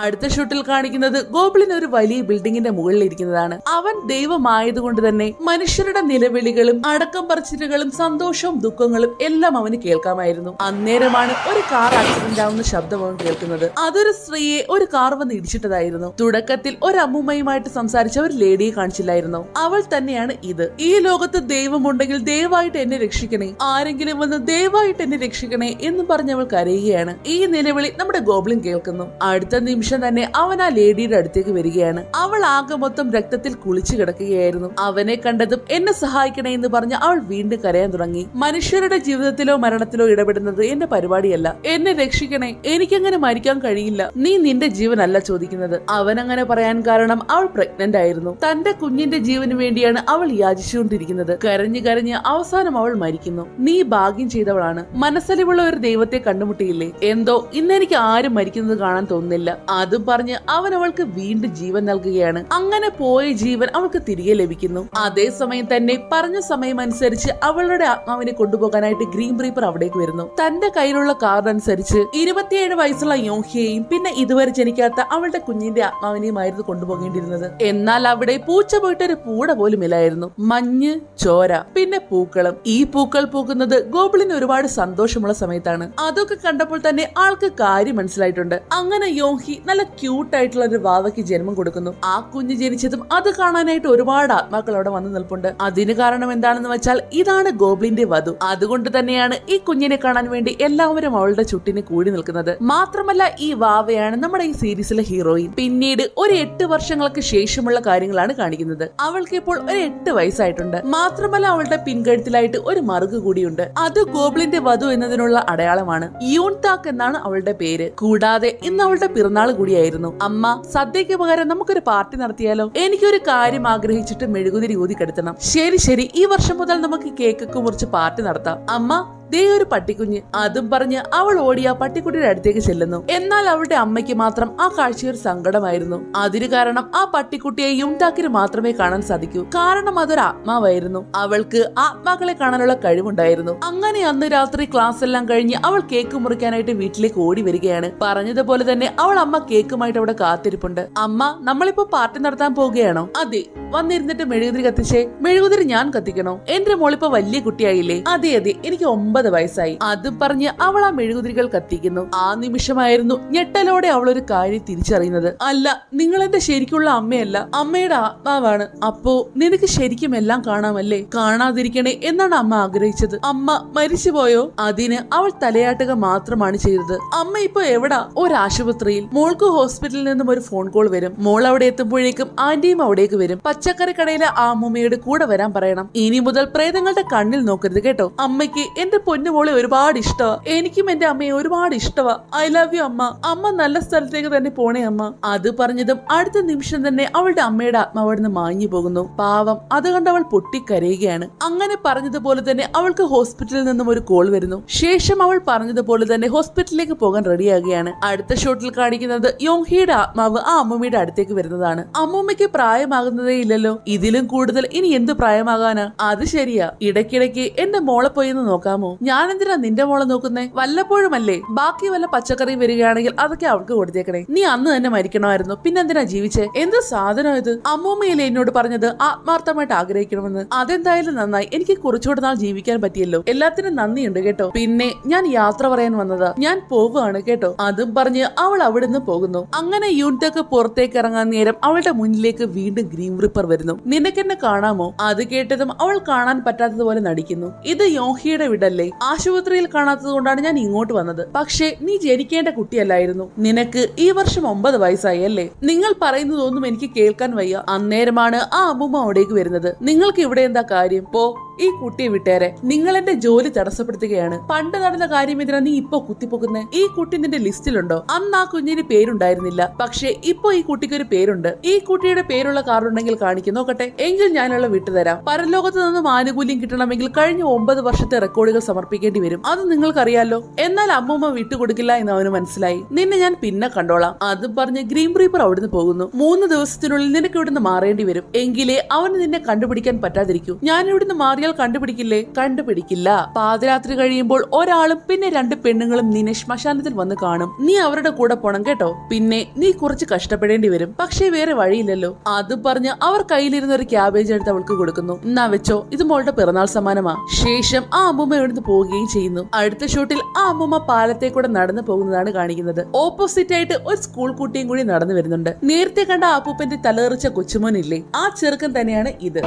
A: അടുത്ത ഷൂട്ടിൽ കാണിക്കുന്നത് ഗോബ്ലിൻ ഒരു വലിയ ബിൽഡിങ്ങിന്റെ മുകളിൽ ഇരിക്കുന്നതാണ്. അവൻ ദൈവമായതുകൊണ്ട് തന്നെ മനുഷ്യരുടെ നിലവിളികളും അടക്കം പറച്ചിലുകളും സന്തോഷവും ദുഃഖങ്ങളും എല്ലാം അവന് കേൾക്കാമായിരുന്നു. അന്നേരമാണ് ഒരു കാർ ആക്സിഡന്റ് ആവുന്ന ശബ്ദം അവൻ കേൾക്കുന്നത്. അതൊരു സ്ത്രീയെ ഒരു കാർ വന്ന് ഇടിച്ചിട്ടതായിരുന്നു. തുടക്കത്തിൽ ഒരു അമ്മൂമ്മയുമായിട്ട് സംസാരിച്ച ഒരു ലേഡിയെ കാണിച്ചില്ലായിരുന്നു. അവൾ തന്നെയാണ് ഇത്. ഈ ലോകത്ത് ദൈവമുണ്ടെങ്കിൽ ദയവായിട്ട് എന്നെ രക്ഷിക്കണേ, ആരെങ്കിലും വന്ന് ദയവായിട്ട് എന്നെ രക്ഷിക്കണേ എന്ന് പറഞ്ഞവൾ കരയുകയാണ്. ഈ നിലവിളി നമ്മുടെ ഗോബ്ലിൻ കേൾക്കുന്നു. അടുത്ത നിമിഷം തന്നെ അവൻ ആ ലേഡിയുടെ അടുത്തേക്ക് വരികയാണ്. അവൾ ആകെ മൊത്തം രക്തത്തിൽ കുളിച്ചു കിടക്കുകയായിരുന്നു. അവനെ കണ്ടതും എന്നെ സഹായിക്കണേ എന്ന് പറഞ്ഞ് അവൾ വീണ്ടും കരയാൻ തുടങ്ങി. മനുഷ്യരുടെ ജീവിതത്തിലോ മരണത്തിലോ ഇടപെടുന്നത് എന്റെ പരിപാടിയല്ല, എന്നെ രക്ഷിക്കണേ, എനിക്കങ്ങനെ മരിക്കാൻ കഴിയില്ല. നീ നിന്റെ ജീവനല്ല ചോദിക്കുന്നത്. അവൻ അങ്ങനെ പറയാൻ കാരണം അവൾ പ്രഗ്നന്റ് ആയിരുന്നു. തന്റെ കുഞ്ഞിന്റെ ജീവന് വേണ്ടിയാണ് അവൾ യാചിച്ചുകൊണ്ടിരിക്കുന്നത്. കരഞ്ഞു കരഞ്ഞ് അവസാനം അവൾ മരിക്കുന്നു. നീ ഭാഗ്യം ചെയ്തവളാണ്. മനസ്സലിവുള്ള ഒരു ദൈവത്തെ കണ്ടുമുട്ടിയില്ലേ? എന്തോ ഇന്നെനിക്ക് ആരും മരിക്കുന്നത് കാണാൻ തോന്നുന്നില്ല. അതും പറഞ്ഞ് അവൻ അവൾക്ക് വീണ്ടും ജീവൻ നൽകുകയാണ്. അങ്ങനെ പോയ ജീവൻ അവൾക്ക് തിരികെ ലഭിക്കുന്നു. അതേസമയം തന്നെ പറഞ്ഞ സമയം അനുസരിച്ച് അവളുടെ ആത്മാവിനെ കൊണ്ടുപോകാനായിട്ട് ഗ്രീൻ റീപ്പർ അവിടേക്ക് വരുന്നു. തന്റെ കയ്യിലുള്ള കാർഡ് അനുസരിച്ച് 27 വയസ്സുള്ള യോഹിയെയും പിന്നെ ഇതുവരെ ജനിക്കാത്ത അവളുടെ കുഞ്ഞിന്റെ ആത്മാവിനെയുമായിരുന്നു കൊണ്ടുപോകേണ്ടിരുന്നത്. എന്നാൽ അവിടെ പൂച്ച പോയിട്ടൊരു പൂട പോലും ഇല്ലായിരുന്നു. മഞ്ഞ്, ചോര, പിന്നെ പൂക്കളും. ഈ പൂക്കൾ പൂക്കുന്നത് ഗോബ്ലിന് ഒരുപാട് സന്തോഷമുള്ള സമയത്താണ്. അതൊക്കെ കണ്ടപ്പോൾ തന്നെ ആൾക്ക് കാര്യം മനസ്സിലായിട്ടുണ്ട്. അങ്ങനെ യോഹി നല്ല ക്യൂട്ട് ആയിട്ടുള്ള ഒരു വാവയ്ക്ക് ജന്മം കൊടുക്കുന്നു. ആ കുഞ്ഞ് ജനിച്ചതും അത് കാണാനായിട്ട് ഒരുപാട് ആത്മാക്കൾ അവിടെ വന്ന് നിൽപ്പുണ്ട്. അതിന് കാരണം എന്താണെന്ന് വെച്ചാൽ ഇതാണ് ഗോബ്ലിന്റെ വധു. അതുകൊണ്ട് തന്നെയാണ് ഈ കുഞ്ഞിനെ കാണാൻ വേണ്ടി എല്ലാവരും അവളുടെ ചുറ്റിന് കൂടി നിൽക്കുന്നത്. മാത്രമല്ല ഈ വാവയാണ് നമ്മുടെ ഈ സീരീസിലെ ഹീറോയിൻ. പിന്നീട് ഒരു 8 വർഷങ്ങൾക്ക് ശേഷമുള്ള കാര്യങ്ങളാണ് കാണിക്കുന്നത്. അവൾക്ക് ഇപ്പോൾ ഒരു 8 വയസ്സായിട്ടുണ്ട്. മാത്രമല്ല അവളുടെ പിൻകഴുത്തിലായിട്ട് ഒരു മറുക് കൂടിയുണ്ട്. അത് ഗോബ്ലിന്റെ വധു എന്നതിനുള്ള അടയാളമാണ്. യൂൺതാക്ക് എന്നാണ് അവളുടെ പേര്. കൂടാതെ ഇന്ന് അവളുടെ പിറന്നാൾ കൂടിയായിരുന്നു. അമ്മ, സദ്യക്ക് പകരം നമുക്കൊരു പാർട്ടി നടത്തിയാലോ? എനിക്കൊരു കാര്യം ആഗ്രഹിച്ചിട്ട് മെഴുകുതിരി ഊതി കെടുത്തണം. ശരി ശരി, ഈ വർഷം മുതൽ നമുക്ക് കേക്കൊക്കെ മുറിച്ച് പാർട്ടി നടത്താം. അമ്മ, ദേ ഒരു പട്ടിക്കുഞ്ഞ്. അതും പറഞ്ഞ് അവൾ ഓടി ആ പട്ടിക്കുട്ടിയുടെ അടുത്തേക്ക് ചെല്ലുന്നു. എന്നാൽ അവളുടെ അമ്മയ്ക്ക് മാത്രം ആ കാഴ്ചയൊരു സങ്കടമായിരുന്നു. അതിന് കാരണം ആ പട്ടിക്കുട്ടിയെ യൂൺതാക്കിന് മാത്രമേ കാണാൻ സാധിക്കൂ. കാരണം അതൊരു ആത്മാവായിരുന്നു. അവൾക്ക് ആത്മാക്കളെ കാണാനുള്ള കഴിവുണ്ടായിരുന്നു. അങ്ങനെ അന്ന് രാത്രി ക്ലാസ് എല്ലാം കഴിഞ്ഞ് അവൾ കേക്ക് മുറിക്കാനായിട്ട് വീട്ടിലേക്ക് ഓടി വരികയാണ്. പറഞ്ഞതുപോലെ തന്നെ അവൾ അമ്മ കേക്കുമായിട്ട് അവിടെ കാത്തിരിപ്പുണ്ട്. അമ്മ, നമ്മളിപ്പോ പാർട്ടി നടത്താൻ പോവുകയാണോ? അതെ. വന്നിരുന്നിട്ട് മെഴുകുതിരി കത്തിച്ചേ. മെഴുകുതിരി ഞാൻ കത്തിക്കണോ? എന്റെ മോളിപ്പോ വലിയ കുട്ടിയായില്ലേ? അതെ അതെ, എനിക്ക് 9 വയസ്സായി. അതും പറഞ്ഞ് അവൾ ആ മെഴുകുതിരികൾ കത്തിക്കുന്നു. ആ നിമിഷമായിരുന്നു ഞെട്ടലോടെ അവൾ ഒരു കാര്യം തിരിച്ചറിയുന്നത്. അല്ല, നിങ്ങൾ എന്റെ ശരിക്കുള്ള അമ്മയല്ല, അമ്മയുടെ ആത്മാവാണ്. അപ്പോ നിനക്ക് ശരിക്കും എല്ലാം കാണാമല്ലേ? കാണാതിരിക്കണേ എന്നാണ് അമ്മ ആഗ്രഹിച്ചത്. അമ്മ മരിച്ചുപോയോ? അതിന് അവൾ തലയാട്ടുക മാത്രമാണ് ചെയ്തത്. അമ്മ ഇപ്പൊ എവിടാ? ഒരാശുപത്രിയിൽ. മോൾക്ക് ഹോസ്പിറ്റലിൽ നിന്നും ഒരു ഫോൺ കോൾ വരും. മോൾ അവിടെ എത്തുമ്പോഴേക്കും ആന്റിയും അവിടേക്ക് വരും. പച്ചക്കറി കടയിലെ ആ അമ്മൂമ്മയോട് കൂടെ വരാൻ പറയണം. ഇനി മുതൽ പ്രേതങ്ങളുടെ കണ്ണിൽ നോക്കരുത് കേട്ടോ. അമ്മയ്ക്ക് എന്റെ പൊന്നുമോളെ ഒരുപാട് ഇഷ്ടമാ. എനിക്കും എന്റെ അമ്മയെ ഒരുപാട് ഇഷ്ടമാ. ഐ ലവ് യു അമ്മ. അമ്മ നല്ല സ്ഥലത്തേക്ക് തന്നെ പോണേ അമ്മ. അത് പറഞ്ഞതും അടുത്ത നിമിഷം തന്നെ അവളുടെ അമ്മയുടെ ആത്മാവ് അവിടുന്ന് മാഞ്ഞു പോകുന്നു. പാവം, അത് കണ്ട് അവൾ പൊട്ടിക്കരയുകയാണ്. അങ്ങനെ പറഞ്ഞതുപോലെ തന്നെ അവൾക്ക് ഹോസ്പിറ്റലിൽ നിന്നും ഒരു കോൾ വരുന്നു. ശേഷം അവൾ പറഞ്ഞതുപോലെ തന്നെ ഹോസ്പിറ്റലിലേക്ക് പോകാൻ റെഡിയാകുകയാണ്. അടുത്ത ഷോട്ടിൽ കാണിക്കുന്നത് യോങ്ഹിയുടെ ആത്മാവ് ആ അമ്മൂമ്മയുടെ അടുത്തേക്ക് വരുന്നതാണ്. അമ്മൂമ്മയ്ക്ക് പ്രായമാകുന്നതേ ഇല്ലല്ലോ, ഇതിലും കൂടുതൽ ഇനി എന്ത് പ്രായമാകാനാ? അത് ശരിയാ, ഇടയ്ക്കിടയ്ക്ക് എന്റെ മോളെ പോയി ഒന്ന് നോക്കാമോ? ഞാൻ എന്തിനാ നിന്റെ മോളെ നോക്കുന്നേ? വല്ലപ്പോഴും അല്ലേ. ബാക്കി വല്ല പച്ചക്കറിയും വരികയാണെങ്കിൽ അതൊക്കെ അവൾക്ക് കൊടുത്തേക്കണേ. നീ അന്ന് തന്നെ മരിക്കണമായിരുന്നു, പിന്നെന്തിനാ ജീവിച്ചേ? എന്ത് സാധനം ഇത്? അമ്മൂമ്മയിലെ എന്നോട് പറഞ്ഞത് ആത്മാർത്ഥമായിട്ട് ആഗ്രഹിക്കണമെന്ന്. അതെന്തായാലും നന്നായി, എനിക്ക് കുറച്ചുകൂടെ നാൾ ജീവിക്കാൻ പറ്റിയല്ലോ. എല്ലാത്തിനും നന്ദിയുണ്ട് കേട്ടോ. പിന്നെ ഞാൻ യാത്ര പറയാൻ വന്നതാ, ഞാൻ പോവുകയാണ് കേട്ടോ. അതും പറഞ്ഞ് അവൾ അവിടുന്ന് പോകുന്നു. അങ്ങനെ യൂൻതക്ക് പുറത്തേക്ക് ഇറങ്ങാൻ നേരം അവളുടെ മുന്നിലേക്ക് വീണ്ടും ഗ്രീൻ റിപ്പർ വരുന്നു. നിനക്കെന്നെ കാണാമോ? അത് കേട്ടതും അവൾ കാണാൻ പറ്റാത്തതുപോലെ നടിക്കുന്നു. ഇത് യോഹിയുടെ വീടല്ലേ? ആശുപത്രിയിൽ കാണാത്തത് കൊണ്ടാണ് ഞാൻ ഇങ്ങോട്ട് വന്നത്. പക്ഷേ നീ ജനിക്കേണ്ട കുട്ടിയല്ലായിരുന്നു. നിനക്ക് ഈ വർഷം 9 വയസ്സായി അല്ലേ? നിങ്ങൾ പറയുന്നതൊന്നും എനിക്ക് കേൾക്കാൻ വയ്യ. അന്നേരമാണ് ആ അമ്മൂമ്മ അവിടേക്ക് വരുന്നത്. നിങ്ങൾക്ക് ഇവിടെ എന്താ കാര്യം? പോ, ഈ കുട്ടിയെ വിട്ടേരെ. നിങ്ങൾ എന്റെ ജോലി തടസ്സപ്പെടുത്തുകയാണ്. പണ്ട് നടന്ന കാര്യം എന്തിനാ നീ ഇപ്പൊ കുത്തിപ്പൊക്കുന്നേ? ഈ കുട്ടി നിന്റെ ലിസ്റ്റിലുണ്ടോ? അന്ന് ആ കുഞ്ഞിന് പേരുണ്ടായിരുന്നില്ല, പക്ഷെ ഇപ്പൊ ഈ കുട്ടിക്ക് ഒരു പേരുണ്ട്. ഈ കുട്ടിയുടെ പേരുള്ള കാർഡ് ഉണ്ടെങ്കിൽ കാണിക്കും, നോക്കട്ടെ. എങ്കിൽ ഞാനുള്ള വിട്ടുതരാം. പരലോകത്ത് നിന്നും ആനുകൂല്യം കിട്ടണമെങ്കിൽ കഴിഞ്ഞ 9 വർഷത്തെ റെക്കോർഡുകൾ സമർപ്പിക്കേണ്ടി വരും. അത് നിങ്ങൾക്കറിയാലോ. എന്നാൽ അമ്മൂമ്മ വിട്ടുകൊടുക്കില്ല എന്ന് അവന് മനസ്സിലായി. നിന്നെ ഞാൻ പിന്നെ കണ്ടോളാം. അതും പറഞ്ഞ് ഗ്രീൻ റീപ്പർ അവിടുന്ന് പോകുന്നു. 3 ദിവസത്തിനുള്ളിൽ നിനക്ക് ഇവിടുന്ന് മാറേണ്ടി വരും. എങ്കിലേ അവന് നിന്നെ കണ്ടുപിടിക്കാൻ പറ്റാതിരിക്കൂ. ഞാൻ ഇവിടുന്ന് മാറിയാൽ കണ്ടുപിടിക്കില്ലേ? കണ്ടുപിടിക്കില്ല. പാതിരാത്രി കഴിയുമ്പോൾ ഒരാളും പിന്നെ 2 പെണ്ണുങ്ങളും നിന്നെ ശ്മശാനത്തിൽ വന്ന് കാണും. നീ അവരുടെ കൂടെ പോണം കേട്ടോ. പിന്നെ നീ കുറച്ച് കഷ്ടപ്പെടേണ്ടി വരും, പക്ഷേ വേറെ വഴിയില്ലല്ലോ. അത് പറഞ്ഞ് അവർ കയ്യിലിരുന്ന ഒരു ക്യാബേജ് എടുത്ത് അവൾക്ക് കൊടുക്കുന്നു. എന്നാ വെച്ചോ, ഇത് മോളുടെ പിറന്നാൾ സമ്മാനമാ. ശേഷം ആ അമ്മൂമ്മ ഇവിടുന്ന് പോവുകയും ചെയ്യുന്നു. അടുത്ത ഷോട്ടിൽ ആ അമ്മൂമ്മ പാലത്തെ കൂടെ നടന്നു പോകുന്നതാണ് കാണിക്കുന്നത്. ഓപ്പോസിറ്റ് ആയിട്ട് ഒരു സ്കൂൾ കുട്ടിയും കൂടി നടന്നു വരുന്നുണ്ട്. നേരത്തെ കണ്ട അപ്പൂപ്പന്റെ തലതെറിച്ച കൊച്ചുമോനില്ലേ, ആ ചെറുക്കൻ തന്നെയാണ് ഇത്.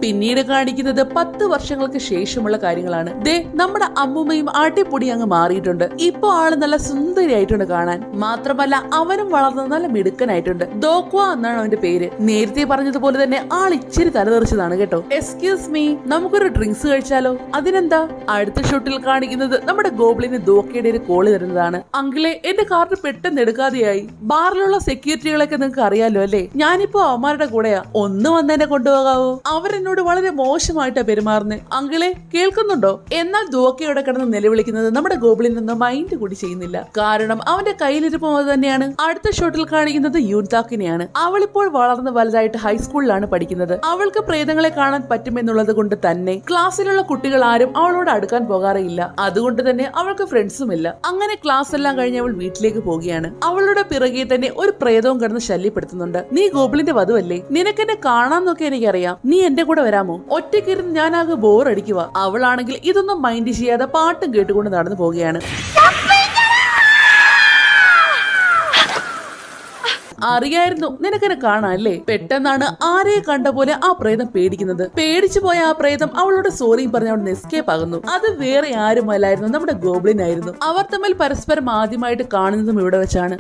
A: പിന്നീട് കാണിക്കുന്നത് 10 വർഷങ്ങൾക്ക് ശേഷമുള്ള കാര്യങ്ങളാണ്. ദേ, നമ്മുടെ അമ്മൂമ്മയും ആട്ടിപ്പൊടി അങ്ങ് മാറിയിട്ടുണ്ട്. ഇപ്പൊ ആള് നല്ല സുന്ദരിയായിട്ടുണ്ട് കാണാൻ. മാത്രമല്ല അവനും വളർന്ന് നല്ല മിടുക്കനായിട്ടുണ്ട്. ദോക്വ എന്നാണ് അവന്റെ പേര്. നേരത്തെ പറഞ്ഞതുപോലെ തന്നെ ആൾ ഇച്ചിരി തലതെറിച്ചതാണ് കേട്ടോ. എക്സ്ക്യൂസ് മീ, നമുക്കൊരു ഡ്രിങ്ക്സ് കഴിച്ചാലോ? അതിനെന്താ? അടുത്ത ഷോട്ടിൽ കാണിക്കുന്നത് നമ്മുടെ ഗോബ്ലിന് ദോക്കയുടെ ഒരു കോള് വരുന്നതാണ്. അങ്കിളെ, എന്റെ കാർഡ് പെട്ടെന്ന് എടുക്കാതെയായി. ബാറിലുള്ള സെക്യൂരിറ്റികളൊക്കെ നിങ്ങൾക്ക് അറിയാലോ അല്ലേ? ഞാനിപ്പോ അവന്മാരുടെ കൂടെയാ. ഒന്ന് വന്നെന്നെ കൊണ്ടുപോകാവോ? അവരെന്നോട് വളരെ മോശമായിട്ടാ പെരുമാറുന്നത്. അങ്കിളെ, കേൾക്കുന്നുണ്ടോ? എന്നാൽ ദോക്കയോടെ കിടന്ന് നിലവിളിക്കുന്നത് നമ്മുടെ ഗോബ്ലിൻ നിന്ന് മൈൻഡ് കൂടി ചെയ്യുന്നില്ല. കാരണം അവന്റെ കയ്യിലിരിപ്പം അത് തന്നെയാണ്. അടുത്ത ഷോട്ടിൽ കാണിക്കുന്നത് യൂൻതാക്കിനെയാണ്. അവളിപ്പോൾ വളർന്ന് വലുതായിട്ട് ഹൈസ്കൂളിലാണ് പഠിക്കുന്നത്. അവൾക്ക് പ്രേതങ്ങളെ കാണാൻ പറ്റുമെന്നുള്ളത് കൊണ്ട് തന്നെ ക്ലാസ്സിലുള്ള കുട്ടികൾ ആരും അവളോട് അടുക്കാൻ പോകാറില്ല. അതുകൊണ്ട് തന്നെ അവൾക്ക് ഫ്രണ്ട്സും ഇല്ല. അങ്ങനെ ക്ലാസ് എല്ലാം കഴിഞ്ഞ് അവൾ വീട്ടിലേക്ക് പോവുകയാണ്. അവളുടെ പിറകെ തന്നെ ഒരു പ്രേതവും കിടന്ന് ശല്യപ്പെടുത്തുന്നുണ്ട്. നീ ഗോബ്ലിന്റെ വധുവല്ലേ? നിനക്കെന്നെ കാണാന്നൊക്കെ എനിക്കറിയാം. നീ എന്റെ കൂടെ വരാമോ? ഒറ്റയ്ക്കിരുന്ന് ഞാനാകെ ബോറടിക്കുക. അവളാണെങ്കിൽ ഇതൊന്നും മൈൻഡ് ചെയ്യാതെ പാട്ടും കേട്ടുകൊണ്ട് നടന്നു പോവുകയാണ്. അറിയായിരുന്നു നിനക്കെന്നെ കാണാല്ലേ? പെട്ടെന്നാണ് ആരെയെ കണ്ട പോലെ ആ പ്രേതം പേടിക്കുന്നത്. പേടിച്ചു പോയ ആ പ്രേതം അവളോട് സോറിയും പറഞ്ഞ് അവിടെ എസ്കേപ്പ് ആകുന്നു. അത് വേറെ ആരുമല്ലായിരുന്നു, നമ്മുടെ ഗോബ്ലിൻ ആയിരുന്നു. അവർ തമ്മിൽ പരസ്പരം ആദ്യമായിട്ട് കാണുന്നതും ഇവിടെ വെച്ചാണ്.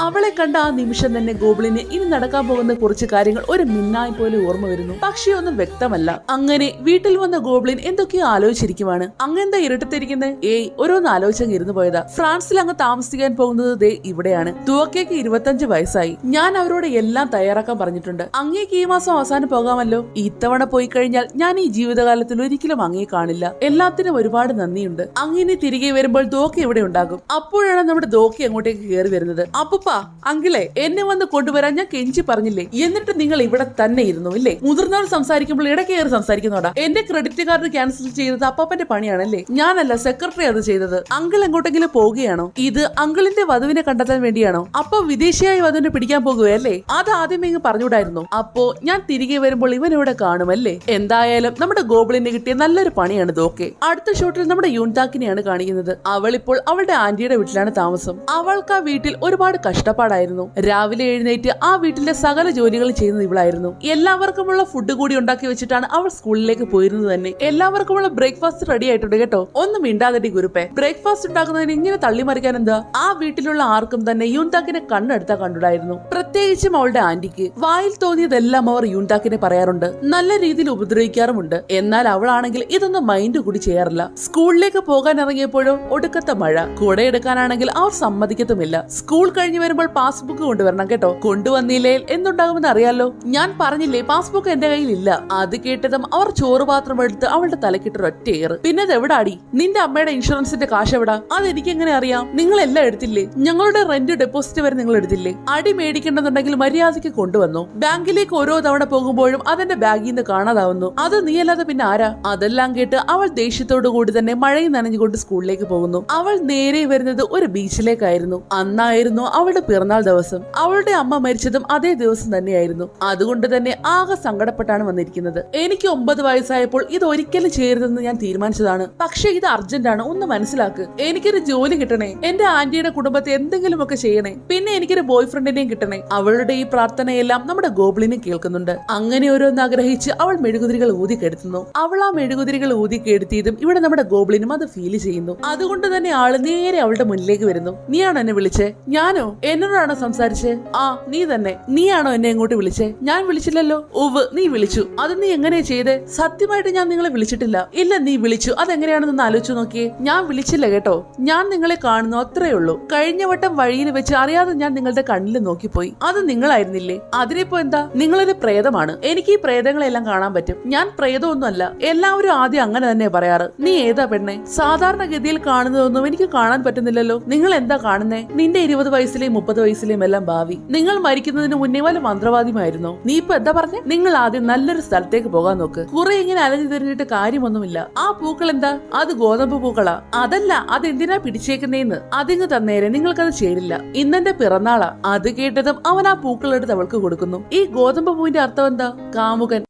A: അവളെ കണ്ട ആ നിമിഷം തന്നെ ഗോബ്ലിന് ഇനി നടക്കാൻ പോകുന്ന കുറച്ച് കാര്യങ്ങൾ ഒരു മിന്നായി പോലെ ഓർമ്മ വരുന്നു. പക്ഷേ ഒന്നും വ്യക്തമല്ല. അങ്ങനെ വീട്ടിൽ വന്ന ഗോബ്ലിൻ എന്തൊക്കെയോ ആലോചിച്ചിരിക്കുവാണ്. അങ്ങെന്താ ഇരുട്ടത്തിരിക്കുന്നത്? ഏയ്, ഓരോന്ന് ആലോചിച്ചങ്ങ് ഇരുന്നു പോയതാ. ഫ്രാൻസിൽ അങ്ങ് താമസിക്കാൻ പോകുന്നത് ദേ ഇവിടെയാണ്. തുവക്കയ്ക്ക് 25 വയസ്സായി. ഞാൻ അവരോട് എല്ലാം തയ്യാറാക്കാൻ പറഞ്ഞിട്ടുണ്ട്. അങ്ങേക്ക് ഈ മാസം അവസാനം പോകാമല്ലോ. ഇത്തവണ പോയി കഴിഞ്ഞാൽ ഞാൻ ഈ ജീവിതകാലത്തിൽ ഒരിക്കലും അങ്ങേ കാണില്ല. എല്ലാത്തിനും ഒരുപാട് നന്ദിയുണ്ട്. അങ്ങനെ തിരികെ വരുമ്പോൾ ദോക്ക ഇവിടെ ഉണ്ടാകും. അപ്പോഴാണ് നമ്മുടെ ദോക്ക അങ്ങോട്ടേക്ക് കയറി വരുന്നത്. അപ്പൂപ്പ, അങ്കിളെ, എന്നെ വന്ന് കൊണ്ടുവരാൻ ഞാൻ കെഞ്ചി പറഞ്ഞില്ലേ? എന്നിട്ട് നിങ്ങൾ ഇവിടെ തന്നെ ഇരുന്നു ഇല്ലേ? മുതിർന്നവർ സംസാരിക്കുമ്പോൾ ഇടയ്ക്ക് കയറി സംസാരിക്കുന്നോടാ. എന്റെ ക്രെഡിറ്റ് കാർഡ് ക്യാൻസൽ ചെയ്തത് അപ്പാപ്പന്റെ പണിയാണല്ലേ? ഞാനല്ല, സെക്രട്ടറി അത് ചെയ്തത്. അങ്കിൾ എങ്ങോട്ടെങ്കിലും പോവുകയാണോ? ഇത് അങ്കിളിന്റെ വധുവിനെ കണ്ടെത്താൻ വേണ്ടിയാണോ? അപ്പൊ വിദേശിയായ വധുവിനെ പിടിക്കാൻ പോകുകയല്ലേ? അത് ആദ്യമേ ഇങ്ങ് പറഞ്ഞുകൂടായിരുന്നു. അപ്പോ ഞാൻ തിരികെ വരുമ്പോൾ ഇവൻ ഇവിടെ കാണുമല്ലേ? എന്തായാലും നമ്മുടെ ഗോബ്ലിന് കിട്ടിയ നല്ലൊരു പണിയാണ് ദോക്കെ. അടുത്ത ഷോട്ടിൽ നമ്മുടെ യൂൻതാക്കിനെയാണ് കാണിക്കുന്നത്. അവളിപ്പോൾ അവളുടെ ആന്റിയുടെ വീട്ടിലാണ് താമസം. അവൾക്ക് ആ വീട്ടിൽ ഒരുപാട് കഷ്ടപ്പാട് പെടപ്പാടായിരുന്നു. രാവിലെ എഴുന്നേറ്റ് ആ വീട്ടിലെ സകല ജോലികൾ ചെയ്യുന്നത് ഇവളായിരുന്നു. എല്ലാവർക്കുമുള്ള ഫുഡ് കൂടി ഉണ്ടാക്കി വെച്ചിട്ടാണ് അവൾ സ്കൂളിലേക്ക് പോയിരുന്നത് തന്നെ. എല്ലാവർക്കുമുള്ള ബ്രേക്ക്ഫാസ്റ്റ് റെഡി ആയിട്ടുണ്ട് കേട്ടോ. ഒന്നും മിണ്ടാതടി ഗുരുപ്പേ. ബ്രേക്ക്ഫാസ്റ്റ് ഉണ്ടാക്കുന്നതിന് ഇങ്ങനെ തള്ളിമറിക്കാൻ എന്താ? ആ വീട്ടിലുള്ള ആർക്കും തന്നെ യൂൻതാക്കിനെ കണ്ണെടുത്താ കണ്ടുടായിരുന്നു. പ്രത്യേകിച്ചും അവളുടെ ആന്റിക്ക് വായിൽ തോന്നിയതെല്ലാം അവർ യൂൻതാക്കിനെ പറയാറുണ്ട്. നല്ല രീതിയിൽ ഉപദ്രവിക്കാറുമുണ്ട്. എന്നാൽ അവളാണെങ്കിൽ ഇതൊന്നും മൈൻഡ് കൂടി ചെയ്യാറില്ല. സ്കൂളിലേക്ക് പോകാൻ ഇറങ്ങിയപ്പോഴും ഒടുക്കത്തെ മഴ. കൂടെ എടുക്കാനാണെങ്കിൽ അവർ സമ്മതിക്കത്തുമില്ല. സ്കൂൾ കഴിഞ്ഞ് വരുമ്പോൾ പാസ്ബുക്ക് കൊണ്ടുവരണം കേട്ടോ. കൊണ്ടുവന്നില്ലേ എന്തുണ്ടാകുമെന്ന് അറിയാലോ. ഞാൻ പറഞ്ഞില്ലേ പാസ്ബുക്ക് എന്റെ കയ്യിൽ ഇല്ല. അത് കേട്ടതും അവർ ചോറ് പാത്രം എടുത്ത് അവളുടെ തലക്കിട്ടൊരു ഒറ്റയേറ്. പിന്നെ എവിടാടി? നിന്റെ അമ്മയുടെ ഇൻഷുറൻസിന്റെ കാശ് എവിടാ? അതെനിക്ക് എങ്ങനെ അറിയാം? നിങ്ങൾ എല്ലാം എടുത്തില്ലേ? ഞങ്ങളുടെ റെന്റ് ഡെപ്പോസിറ്റ് വരെ നിങ്ങൾ എടുത്തില്ലേ? അടി മേടിക്കേണ്ടെന്നുണ്ടെങ്കിൽ മര്യാദയ്ക്ക് കൊണ്ടുവന്നു. ബാങ്കിലേക്ക് ഓരോ തവണ പോകുമ്പോഴും അതെന്റെ ബാഗിൽ നിന്ന് കാണാതാവുന്നു. അത് നീയല്ലാതെ പിന്നെ ആരാ? അതെല്ലാം കേട്ട് അവൾ ദേഷ്യത്തോടു കൂടി തന്നെ മഴയിൽ നനഞ്ഞുകൊണ്ട് സ്കൂളിലേക്ക് പോകുന്നു. അവൾ നേരെ വരുന്നത് ഒരു ബീച്ചിലേക്കായിരുന്നു. അന്നായിരുന്നു അവളുടെ പിറന്നാൾ ദിവസം. അവളുടെ അമ്മ മരിച്ചതും അതേ ദിവസം തന്നെയായിരുന്നു. അതുകൊണ്ട് തന്നെ ആകെ സങ്കടപ്പെട്ടാണ് വന്നിരിക്കുന്നത്. എനിക്ക് 9 വയസ്സായപ്പോൾ ഇത് ഒരിക്കലും ചെയ്യരുതെന്ന് ഞാൻ തീരുമാനിച്ചതാണ്. പക്ഷെ ഇത് അർജന്റ് ആണ്, ഒന്ന് മനസ്സിലാക്ക്. എനിക്കൊരു ജോലി കിട്ടണേ, എന്റെ ആന്റിയുടെ കുടുംബത്തെ എന്തെങ്കിലുമൊക്കെ ചെയ്യണേ, പിന്നെ എനിക്കൊരു ബോയ് ഫ്രണ്ടിനെയും കിട്ടണേ. അവളുടെ ഈ പ്രാർത്ഥനയെല്ലാം നമ്മുടെ ഗോബ്ലിനെ കേൾക്കുന്നുണ്ട്. അങ്ങനെ ഓരോന്ന് ആഗ്രഹിച്ച് അവൾ മെഴുകുതിരികൾ ഊതിക്കെടുത്തുന്നു. അവൾ ആ മെഴുകുതിരികൾ ഊതിക്കെടുത്തിയതും ഇവിടെ നമ്മുടെ ഗോബ്ലിനും അത് ഫീൽ ചെയ്യുന്നു. അതുകൊണ്ട് തന്നെ ആള് നേരെ അവളുടെ മുന്നിലേക്ക് വരുന്നു. നീയാണോ എന്നെ വിളിച്ചേ? ഞാനോ? എന്നോടാണോ സംസാരിച്ചേ? ആ നീ തന്നെ. നീയാണോ എന്നെ ഇങ്ങോട്ട് വിളിച്ചേ? ഞാൻ വിളിച്ചില്ലല്ലോ. ഉവ്, നീ വിളിച്ചു. അത് നീ എങ്ങനെയാ ചെയ്തേ? സത്യമായിട്ട് ഞാൻ നിങ്ങളെ വിളിച്ചിട്ടില്ല. ഇല്ല, നീ വിളിച്ചു. അതെങ്ങനെയാണെന്ന് ആലോചിച്ചു നോക്കിയേ. ഞാൻ വിളിച്ചില്ല കേട്ടോ. ഞാൻ നിങ്ങളെ കാണുന്നു, അത്രേ ഉള്ളൂ. കഴിഞ്ഞ വട്ടം വഴിയിൽ വെച്ച് അറിയാതെ ഞാൻ നിങ്ങളുടെ കണ്ണിൽ നോക്കിപ്പോയി. അത് നിങ്ങളായിരുന്നില്ലേ? അതിനിപ്പോ എന്താ? നിങ്ങളൊരു പ്രേതമാണ്. എനിക്ക് ഈ പ്രേതങ്ങളെല്ലാം കാണാൻ പറ്റും. ഞാൻ പ്രേതമൊന്നുമല്ല. എല്ലാവരും ആദ്യം അങ്ങനെ തന്നെ പറയാറ്. നീ ഏതാ പെണ്ണെ? സാധാരണഗതിയിൽ കാണുന്നതൊന്നും എനിക്ക് കാണാൻ പറ്റുന്നില്ലല്ലോ. നിങ്ങൾ എന്താ കാണുന്നേ? നിന്റെ 20 വയസ്സിലെയും 30 വയസ്സിലെയും എല്ലാം ഭാവി. നിങ്ങൾ മരിക്കുന്നതിന് മുന്നേ വല്ല മന്ത്രവാദിയുമായിരുന്നോ? നീ ഇപ്പൊ എന്താ പറഞ്ഞേ? നിങ്ങൾ ആദ്യം നല്ലൊരു സ്ഥലത്തേക്ക് പോകാൻ നോക്ക്. കുറെ ഇങ്ങനെ അലഞ്ഞു തിരിഞ്ഞിട്ട് കാര്യമൊന്നുമില്ല. ആ പൂക്കൾ എന്താ? അത് ഗോതമ്പ് പൂക്കളാ. അതല്ല, അതെന്തിനാ പിടിച്ചേക്കുന്നേന്ന് അതിങ്ങ് തന്നേരെ. നിങ്ങൾക്കത് ചേരില്ല. ഇന്നെന്റെ പിറന്നാളാ. അത് കേട്ടതും അവൻ ആ പൂക്കൾ എടുത്ത് അവൾക്ക് കൊടുക്കുന്നു. ഈ ഗോതമ്പ് പൂവിന്റെ അർത്ഥം എന്താ? കാമുകൻ.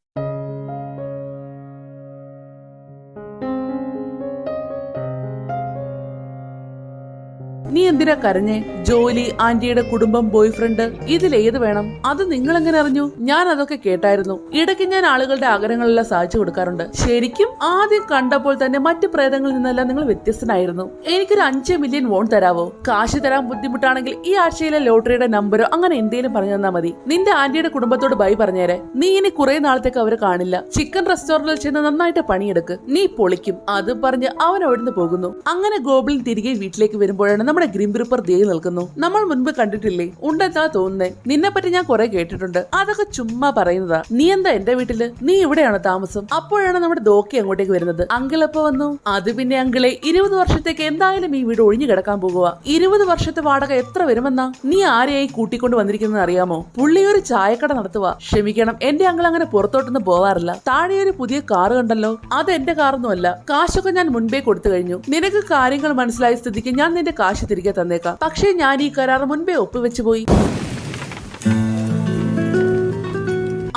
A: നീ എന്തിനാ കരഞ്ഞേ? ജോലി, ആന്റിയുടെ കുടുംബം, ബോയ് ഫ്രണ്ട്, ഇതിലേത് വേണം? അത് നിങ്ങൾ എങ്ങനെ അറിഞ്ഞു? ഞാൻ അതൊക്കെ കേട്ടായിരുന്നു. ഇടയ്ക്ക് ഞാൻ ആളുകളുടെ ആഗ്രഹങ്ങളെല്ലാം സാധിച്ചു കൊടുക്കാറുണ്ട്. ശരിക്കും ആദ്യം കണ്ടപ്പോൾ തന്നെ മറ്റു പ്രേതങ്ങളിൽ നിന്നെല്ലാം നിങ്ങൾ വ്യത്യസ്തനായിരുന്നു. എനിക്കൊരു 5 മില്യൺ വോൺ തരാവോ? കാശ് തരാൻ ബുദ്ധിമുട്ടാണെങ്കിൽ ഈ ആഴ്ചയിലെ ലോട്ടറിയുടെ നമ്പറോ അങ്ങനെ എന്തെങ്കിലും പറഞ്ഞു തന്നാ മതി. നിന്റെ ആന്റിയുടെ കുടുംബത്തോട് ബൈ പറഞ്ഞേരെ. നീ ഇനി കുറെ നാളത്തേക്ക് അവരെ കാണില്ല. ചിക്കൻ റെസ്റ്റോറന്റിൽ ചെന്ന് നന്നായിട്ട് പണിയെടുക്ക്. നീ പൊളിക്കും. അത് പറഞ്ഞ് അവൻ അവിടുന്ന് പോകുന്നു. അങ്ങനെ ഗോബ്ലിൻ തിരികെ വീട്ടിലേക്ക് വരുമ്പോഴാണ് നമ്മുടെ ഗ്രീൻ റിപ്പർ ദേ നിൽക്കുന്നു. നമ്മൾ മുൻപ് കണ്ടിട്ടില്ലേ? ഉണ്ടെന്നാ തോന്നുന്നേ. നിന്നെ പറ്റി ഞാൻ കുറെ കേട്ടിട്ടുണ്ട്. അതൊക്കെ ചുമ്മാ പറയുന്നതാ. നീ എന്താ എന്റെ വീട്ടില്? നീ ഇവിടെയാണോ താമസം? അപ്പോഴാണ് നമ്മുടെ ദോക്കി അങ്ങോട്ടേക്ക് വരുന്നത്. അങ്കിൾ എപ്പോ വന്നു? അത് പിന്നെ അങ്കിളെ 20 വർഷത്തേക്ക് എന്തായാലും ഈ വീട് ഒഴിഞ്ഞു കിടക്കാൻ പോകുക. 20 വർഷത്തെ വാടക എത്ര വരുമെന്നാ? നീ ആരെയായി കൂട്ടിക്കൊണ്ട് വന്നിരിക്കുന്നത് അറിയാമോ? പുള്ളി ഒരു ചായക്കട നടത്തുക. ക്ഷമിക്കണം, എന്റെ അങ്കിൾ അങ്ങനെ പുറത്തോട്ടൊന്നും പോവാറില്ല. താഴെ ഒരു പുതിയ കാറ് കണ്ടല്ലോ. അത് എന്റെ കാറൊന്നുമല്ല. കാശൊക്കെ ഞാൻ മുൻപേ കൊടുത്തു കഴിഞ്ഞു. നിനക്ക് കാര്യങ്ങൾ മനസ്സിലായ സ്ഥിതിക്ക് ഞാൻ നിന്റെ കാശ് തിരികെ തന്നേക്കാം. പക്ഷേ ഞാൻ ഈ കരാർ മുൻപേ ഒപ്പുവെച്ചു പോയി.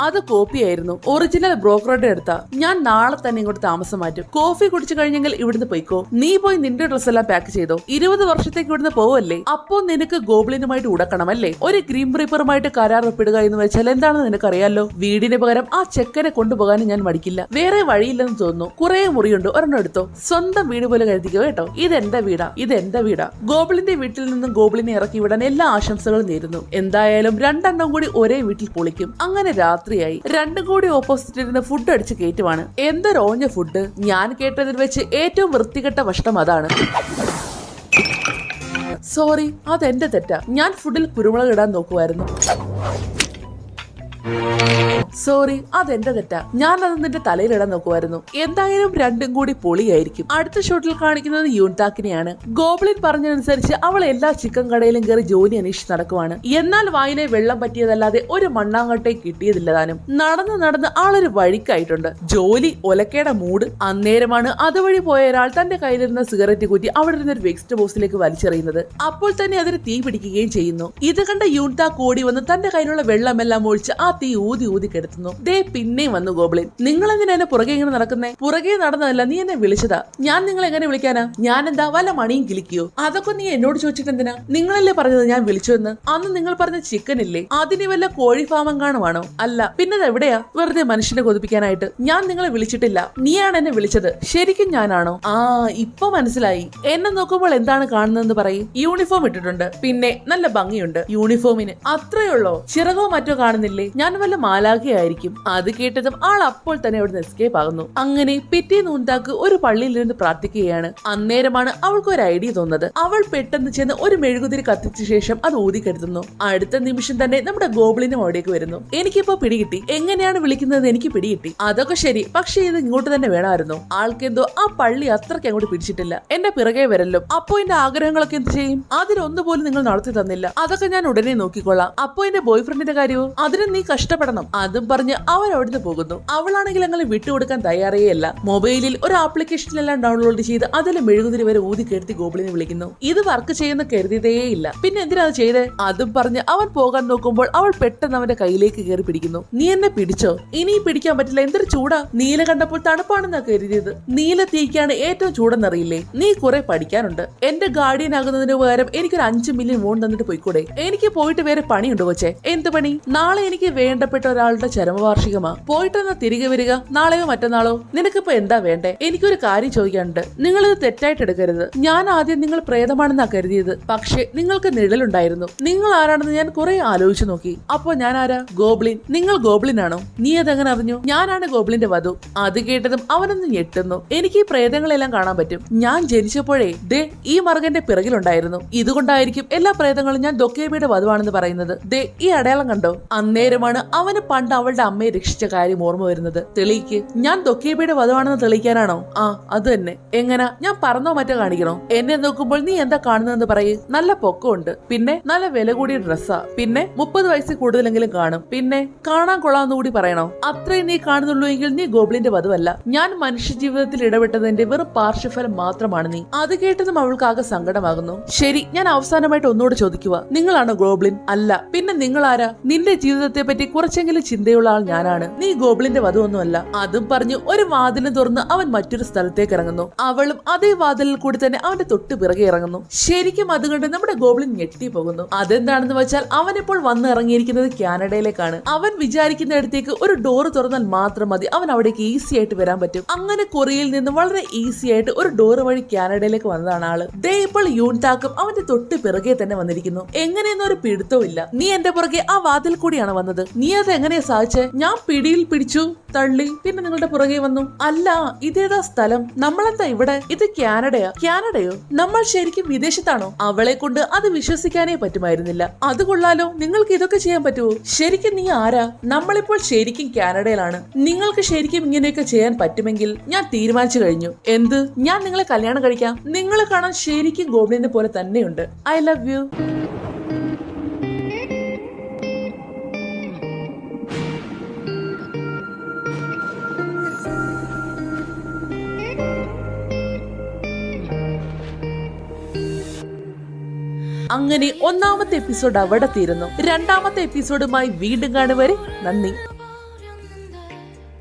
A: അത് കോപ്പിയായിരുന്നു. ഒറിജിനൽ ബ്രോക്കറുടെ അടുത്താ. ഞാൻ നാളെ തന്നെ ഇങ്ങോട്ട് താമസം മാറ്റും. കോഫി കുടിച്ചു കഴിഞ്ഞെങ്കിൽ ഇവിടുന്ന് പോയിക്കോ. നീ പോയി നിന്റെ ഡ്രസ് എല്ലാം പാക്ക് ചെയ്തോ. 20 വർഷത്തേക്ക് ഇവിടുന്ന് പോവല്ലേ? അപ്പോ നിനക്ക് ഗോബ്ലിനുമായിട്ട് ഉടക്കണം അല്ലേ? ഒരു ഗ്രീൻ റീപ്പറുമായിട്ട് കരാർ ഒപ്പിടുക എന്ന് വെച്ചാൽ എന്താണെന്ന് നിനക്കറിയാലോ. വീടിന് പകരം ആ ചെക്കനെ കൊണ്ടുപോകാനും ഞാൻ മടിക്കില്ല. വേറെ വഴിയില്ലെന്ന് തോന്നുന്നു. കുറെ മുറിയുണ്ട്, ഒരെണ്ണം എടുത്തോ. സ്വന്തം വീട് പോലെ കരുതിക്കോ കേട്ടോ. ഇതെന്റെ വീടാ, ഇതെന്റെ വീടാ. ഗോബ്ലിന്റെ വീട്ടിൽ നിന്നും ഗോബ്ലിനെ ഇറക്കി വിടാൻ എല്ലാ ആശംസകളും നേരുന്നു. എന്തായാലും 2 എണ്ണം കൂടി ഒരേ വീട്ടിൽ പൊളിക്കും. അങ്ങനെ രാത്രിയായി. 2 കൂടി ഓപ്പോസിറ്റ് ഇരുന്ന് ഫുഡ് അടിച്ച് കയറ്റുവാണ്. എന്തൊരോഞ്ഞ ഫുഡ്! ഞാൻ കേട്ടതിൽ വെച്ച് ഏറ്റവും വൃത്തികെട്ട ഭക്ഷണം അതാണ്. സോറി, അതെന്റെ തെറ്റാ. ഞാൻ ഫുഡിൽ കുരുമുളക് ഇടാൻ നോക്കുമായിരുന്നു. സോറി, അതെന്റെ തെറ്റാ. ഞാൻ അത് നിന്റെ തലയിലിടാൻ നോക്കുമായിരുന്നു. എന്തായാലും 2 കൂടി പൊളിയായിരിക്കും. അടുത്ത ഷോട്ടിൽ കാണിക്കുന്നത് യൂൻതാക്കിനെയാണ്. ഗോബ്ലിൻ പറഞ്ഞതനുസരിച്ച് അവൾ എല്ലാ ചിക്കൻ കടയിലും കയറി ജോലി അന്വേഷിച്ച് നടക്കുവാണ്. എന്നാൽ വായിലെ വെള്ളം പറ്റിയതല്ലാതെ ഒരു മണ്ണാങ്കട്ടെ കിട്ടിയതില്ല താനും. നടന്ന് ആളൊരു വഴിക്കായിട്ടുണ്ട്. ജോലി ഒലക്കേടെ മൂഡ്. അന്നേരമാണ് അതുവഴി പോയ ഒരാൾ തന്റെ കയ്യിലിരുന്ന സിഗരറ്റ് കുറ്റി അവിടെ ഇരുന്നൊരു വേസ്റ്റ് ബോക്സിലേക്ക് വലിച്ചെറിയുന്നത്. അപ്പോൾ തന്നെ അതിന് തീ പിടിക്കുകയും ചെയ്യുന്നു. ഇത് കണ്ട യൂൻതാക്ക് ഓടി വന്ന് തന്റെ കയ്യിലുള്ള വെള്ളമെല്ലാം ഒഴിച്ച് ആ തീ ഊതി ഊതി കെടുത്തുന്നു. ദേ പിന്നെയും വന്നു ഗോബ്ലിൻ. നിങ്ങൾ എന്തിനാ എന്നെ പുറകെ ഇങ്ങനെ നടക്കുന്നേ? പുറകെ നടന്നതല്ല, നീ എന്നെ വിളിച്ചതാ. ഞാൻ നിങ്ങൾ എങ്ങനെ വിളിക്കാനാ? ഞാൻ എന്താ വല്ല മണിയും കിളിക്കോ? അതൊക്കെ നീ എന്നോട് ചോദിച്ചിട്ട് എന്തിനാ? നിങ്ങളല്ലേ പറഞ്ഞത് ഞാൻ വിളിച്ചു എന്ന്? അന്ന് നിങ്ങൾ പറഞ്ഞ ചിക്കൻ ഇല്ലേ, അതിന് വല്ല കോഴി ഫാമം കാണുവാണോ? അല്ല, പിന്നെ എവിടെയാ? വെറുതെ മനുഷ്യനെ കൊതിപ്പിക്കാനായിട്ട് ഞാൻ നിങ്ങളെ വിളിച്ചിട്ടില്ല. നീയാണ് എന്നെ വിളിച്ചത്. ശരിക്കും ഞാനാണോ? ആ, ഇപ്പൊ മനസ്സിലായി. എന്നെ നോക്കുമ്പോൾ എന്താണ് കാണുന്നതെന്ന് പറയും. യൂണിഫോം ഇട്ടിട്ടുണ്ട്, പിന്നെ നല്ല ഭംഗിയുണ്ട് യൂണിഫോമിന്. അത്രയുള്ളോ? ചിറകോ മറ്റോ കാണുന്നില്ലേ? ഞാൻ വല്ല മാലാഖയായിരിക്കും. അത് കേട്ടതും ആൾ അപ്പോൾ തന്നെ അവിടുന്ന് എസ്കേപ്പ് ആകുന്നു. അങ്ങനെ പിറ്റേ നൂന്താക്ക് ഒരു പള്ളിയിലിരുന്ന് പ്രാർത്ഥിക്കുകയാണ്. അന്നേരമാണ് അവൾക്ക് ഒരു ഐഡിയ തോന്നുന്നത്. അവൾ പെട്ടെന്ന് ചെന്ന് ഒരു മെഴുകുതിരി കത്തിച്ച ശേഷം അത് ഊതിക്കെടുത്തുന്നു. അടുത്ത നിമിഷം തന്നെ നമ്മുടെ ഗോബ്ലിനും അവിടേക്ക് വരുന്നു. എനിക്കിപ്പോ പിടികിട്ടി, എങ്ങനെയാണ് വിളിക്കുന്നത് എനിക്ക് പിടികിട്ടി. അതൊക്കെ ശരി, പക്ഷെ ഇത് ഇങ്ങോട്ട് തന്നെ വേണമായിരുന്നു. ആൾക്കെന്തോ ആ പള്ളി അത്രയ്ക്ക് അങ്ങോട്ട് പിടിച്ചിട്ടില്ല. എന്റെ പിറകെ വരല്ലോ. അപ്പോ എന്റെ ആഗ്രഹങ്ങളൊക്കെ എന്ത് ചെയ്യും? അതിലൊന്നുപോലും നിങ്ങൾ നടത്തി തന്നില്ല. അതൊക്കെ ഞാൻ ഉടനെ നോക്കിക്കൊള്ളാം. അപ്പോ എന്റെ ബോയ് ഫ്രണ്ടിന്റെ കാര്യമോ? അതിന് നീ കഷ്ടപ്പെടണം. അതും പറഞ്ഞ് അവൻ അവിടുന്ന് പോകുന്നു. അവളാണെങ്കിൽ അങ്ങനെ വിട്ടുകൊടുക്കാൻ തയ്യാറേയല്ല. മൊബൈലിൽ ഒരു ആപ്ലിക്കേഷനിലെല്ലാം ഡൗൺലോഡ് ചെയ്ത് അതിൽ മെഴുകുതിരി വരെ ഊതി കെടുത്തി ഗോബ്ലിനെ വിളിക്കുന്നു. ഇത് വർക്ക് ചെയ്യുന്ന കരുതിയതേയില്ല. പിന്നെ എന്തിനാ അത് ചെയ്തേ? അതും പറഞ്ഞ് അവൻ പോകാൻ നോക്കുമ്പോൾ അവൾ പെട്ടെന്ന് അവന്റെ കയ്യിലേക്ക് കയറി പിടിക്കുന്നു. നീ എന്നെ പിടിച്ചോ? ഇനി പിടിക്കാൻ പറ്റില്ല. എന്തൊരു ചൂടാ! നീല കണ്ടപ്പോൾ തണുപ്പാണെന്നാ കരുതിയത്. നീല തീക്കാണ് ഏറ്റവും ചൂടെന്നറിയില്ലേ? നീ കുറെ പഠിക്കാനുണ്ട്. എന്റെ ഗാർഡിയൻ ആകുന്നതിന് പകരം എനിക്കൊരു 5 മില്യൺ വോൺ തന്നിട്ട് പോയിക്കൂടെ? എനിക്ക് പോയിട്ട് വേറെ പണിയുണ്ടോ കൊച്ചേ? എന്ത് പണി? നാളെ എനിക്ക് വേണ്ടപ്പെട്ട ഒരാളുടെ ചരമവാർഷികമാ. പോയിട്ടെന്നാ തിരികെ വരിക. നാളെയോ മറ്റന്നാളോ? നിനക്കിപ്പോ എന്താ വേണ്ടേ? എനിക്കൊരു കാര്യം ചോദിക്കാനുണ്ട്. നിങ്ങൾ ഇത് തെറ്റായിട്ട് എടുക്കരുത്. ഞാൻ ആദ്യം നിങ്ങൾ പ്രേതമാണെന്നാ കരുതിയത്. പക്ഷെ നിങ്ങൾക്ക് നിഴലുണ്ടായിരുന്നു. നിങ്ങൾ ആരാണെന്ന് ഞാൻ കുറെ ആലോചിച്ചു നോക്കി. അപ്പോ ഞാൻ ആരാ? ഗോബ്ലിൻ. നിങ്ങൾ ഗോബ്ലിൻ ആണോ? നീ അതെങ്ങനെ അറിഞ്ഞു? ഞാനാണ് ഗോബ്ലിന്റെ വധു. അത് കേട്ടതും അവനൊന്ന് ഞെട്ടുന്നു. എനിക്ക് ഈ പ്രേതങ്ങളെല്ലാം കാണാൻ പറ്റും. ഞാൻ ജനിച്ചപ്പോഴേ ദേ ഈ മറുകന്റെ പിറകിലുണ്ടായിരുന്നു. ഇതുകൊണ്ടായിരിക്കും എല്ലാ പ്രേതങ്ങളും ഞാൻ ദൊക്കേബിയുടെ വധുവാണെന്ന് പറയുന്നത്. ദേ ഈ അടയാളം കണ്ടോ? അന്നേരമാണ് അവന് പണ്ട് അവളുടെ അമ്മയെ രക്ഷിച്ച കാര്യം ഓർമ്മ വരുന്നത്. തെളിയിക്ക്. ഞാൻ ദൊക്കേബിയുടെ വധുവാണെന്ന് തെളിയിക്കാനാണോ? ആ, അത് തന്നെ. എങ്ങനാ? ഞാൻ പറന്നോ മറ്റോ കാണിക്കണോ? എന്നെ നോക്കുമ്പോൾ നീ എന്താ കാണുന്നതെന്ന് പറയേ. നല്ല പൊക്കമുണ്ട്, പിന്നെ നല്ല വില കൂടിയ ഡ്രസ്സാ, പിന്നെ 30 വയസ്സിൽ കൂടുതലെങ്കിലും കാണും, പിന്നെ കാണാൻ കൊള്ളാമെന്ന് കൂടി പറയണോ? അത്രയും നീ കാണുന്നുള്ളൂ എങ്കിൽ നീ ഗോബ്ലിന്റെ വധുവല്ല. ഞാൻ മനുഷ്യ ജീവിതത്തിൽ ഇടപെട്ടതിന്റെ വെറും പാർശ്വഫലം മാത്രമാണ് നീ. അത് കേട്ടതും അവൾക്ക് ആകെ സങ്കടമാകുന്നു. ശരി, ഞാൻ അവസാനമായിട്ട് ഒന്നുകൂടെ ചോദിക്കുക. നിങ്ങളാണോ ഗോബ്ലിൻ? അല്ല, പിന്നെ നിങ്ങൾ ആരാ? നിന്റെ ജീവിതത്തെ പറ്റി കുറച്ചെങ്കിലും ചിന്തയുള്ള ആൾ ഞാനാണ്. നീ ഗോബ്ലിന്റെ വധുവൊന്നുമല്ല. അതും പറഞ്ഞു ഒരു വാതിലും തുറന്ന് അവൻ മറ്റൊരു സ്ഥലത്തേക്ക് ഇറങ്ങുന്നു. അവളും അതേ വാതിലിൽ കൂടി തന്നെ അവന്റെ തൊട്ട് പിറകെ ഇറങ്ങുന്നു. ശരിക്കും അതുകൊണ്ട് നമ്മുടെ ഗോബ്ലിൻ ഞെട്ടി പോകുന്നു. അതെന്താണെന്ന് വെച്ചാൽ അവൻ ഇപ്പോൾ വന്ന് ഇറങ്ങിയിരിക്കുന്നത് കാനഡയിലേക്കാണ്. അവൻ വിചാരിക്കുന്നിടത്തേക്ക് ഒരു ഡോറ് തുറന്നാൽ മാത്രം മതി അവൻ അവിടേക്ക് ഈസി ആയിട്ട് വരാൻ പറ്റും. അങ്ങനെ കൊറിയയിൽ നിന്ന് വളരെ ഈസി ആയിട്ട് ഒരു ഡോറ് വഴി കാനഡയിലേക്ക് വന്നതാണ് ആള്. ദേ ഇപ്പോൾ യൂൺതാക്കും അവന്റെ തൊട്ട് പിറകെ തന്നെ വന്നിരിക്കുന്നു. എങ്ങനെയൊന്നും ഒരു പിടുത്തവും ഇല്ല. നീ എന്റെ പുറകെ ആ വാതിൽ കൂടിയാണ് വന്നത്. നീ അത് എങ്ങനെയാ സാധിച്ചേ? ഞാൻ പിടിയിൽ പിടിച്ചു, തള്ളി, പിന്നെ നിങ്ങളുടെ പുറകെ വന്നു. അല്ല, ഇതേതാ സ്ഥലം? നമ്മളെന്താ ഇവിടെ? ഇത് കാനഡയാ. കാനഡയോ? നമ്മൾ ശരിക്കും വിദേശത്താണോ? അവളെ കൊണ്ട് അത് വിശ്വസിക്കാനേ പറ്റുമായിരുന്നില്ല. അത് കൊള്ളാലോ, നിങ്ങൾക്ക് ഇതൊക്കെ ചെയ്യാൻ പറ്റുമോ? ശരിക്കും നീ ആരാ? നമ്മളിപ്പോൾ ശരിക്കും കാനഡയിലാണ്. നിങ്ങൾക്ക് ശരിക്കും ഇങ്ങനെയൊക്കെ ചെയ്യാൻ പറ്റുമെങ്കിൽ ഞാൻ തീരുമാനിച്ചു കഴിഞ്ഞു. എന്ത്? ഞാൻ നിങ്ങളെ കല്യാണം കഴിക്കാം. നിങ്ങളെ കാണാൻ ശരിക്കും ഗോബ്ലിനെ പോലെ തന്നെയുണ്ട്. I love you. അങ്ങനെ ഒന്നാമത്തെ എപ്പിസോഡ് അവിടെ തീരുന്നു. രണ്ടാമത്തെ എപ്പിസോഡുമായി വീണ്ടും കാണുവരെ നന്ദി.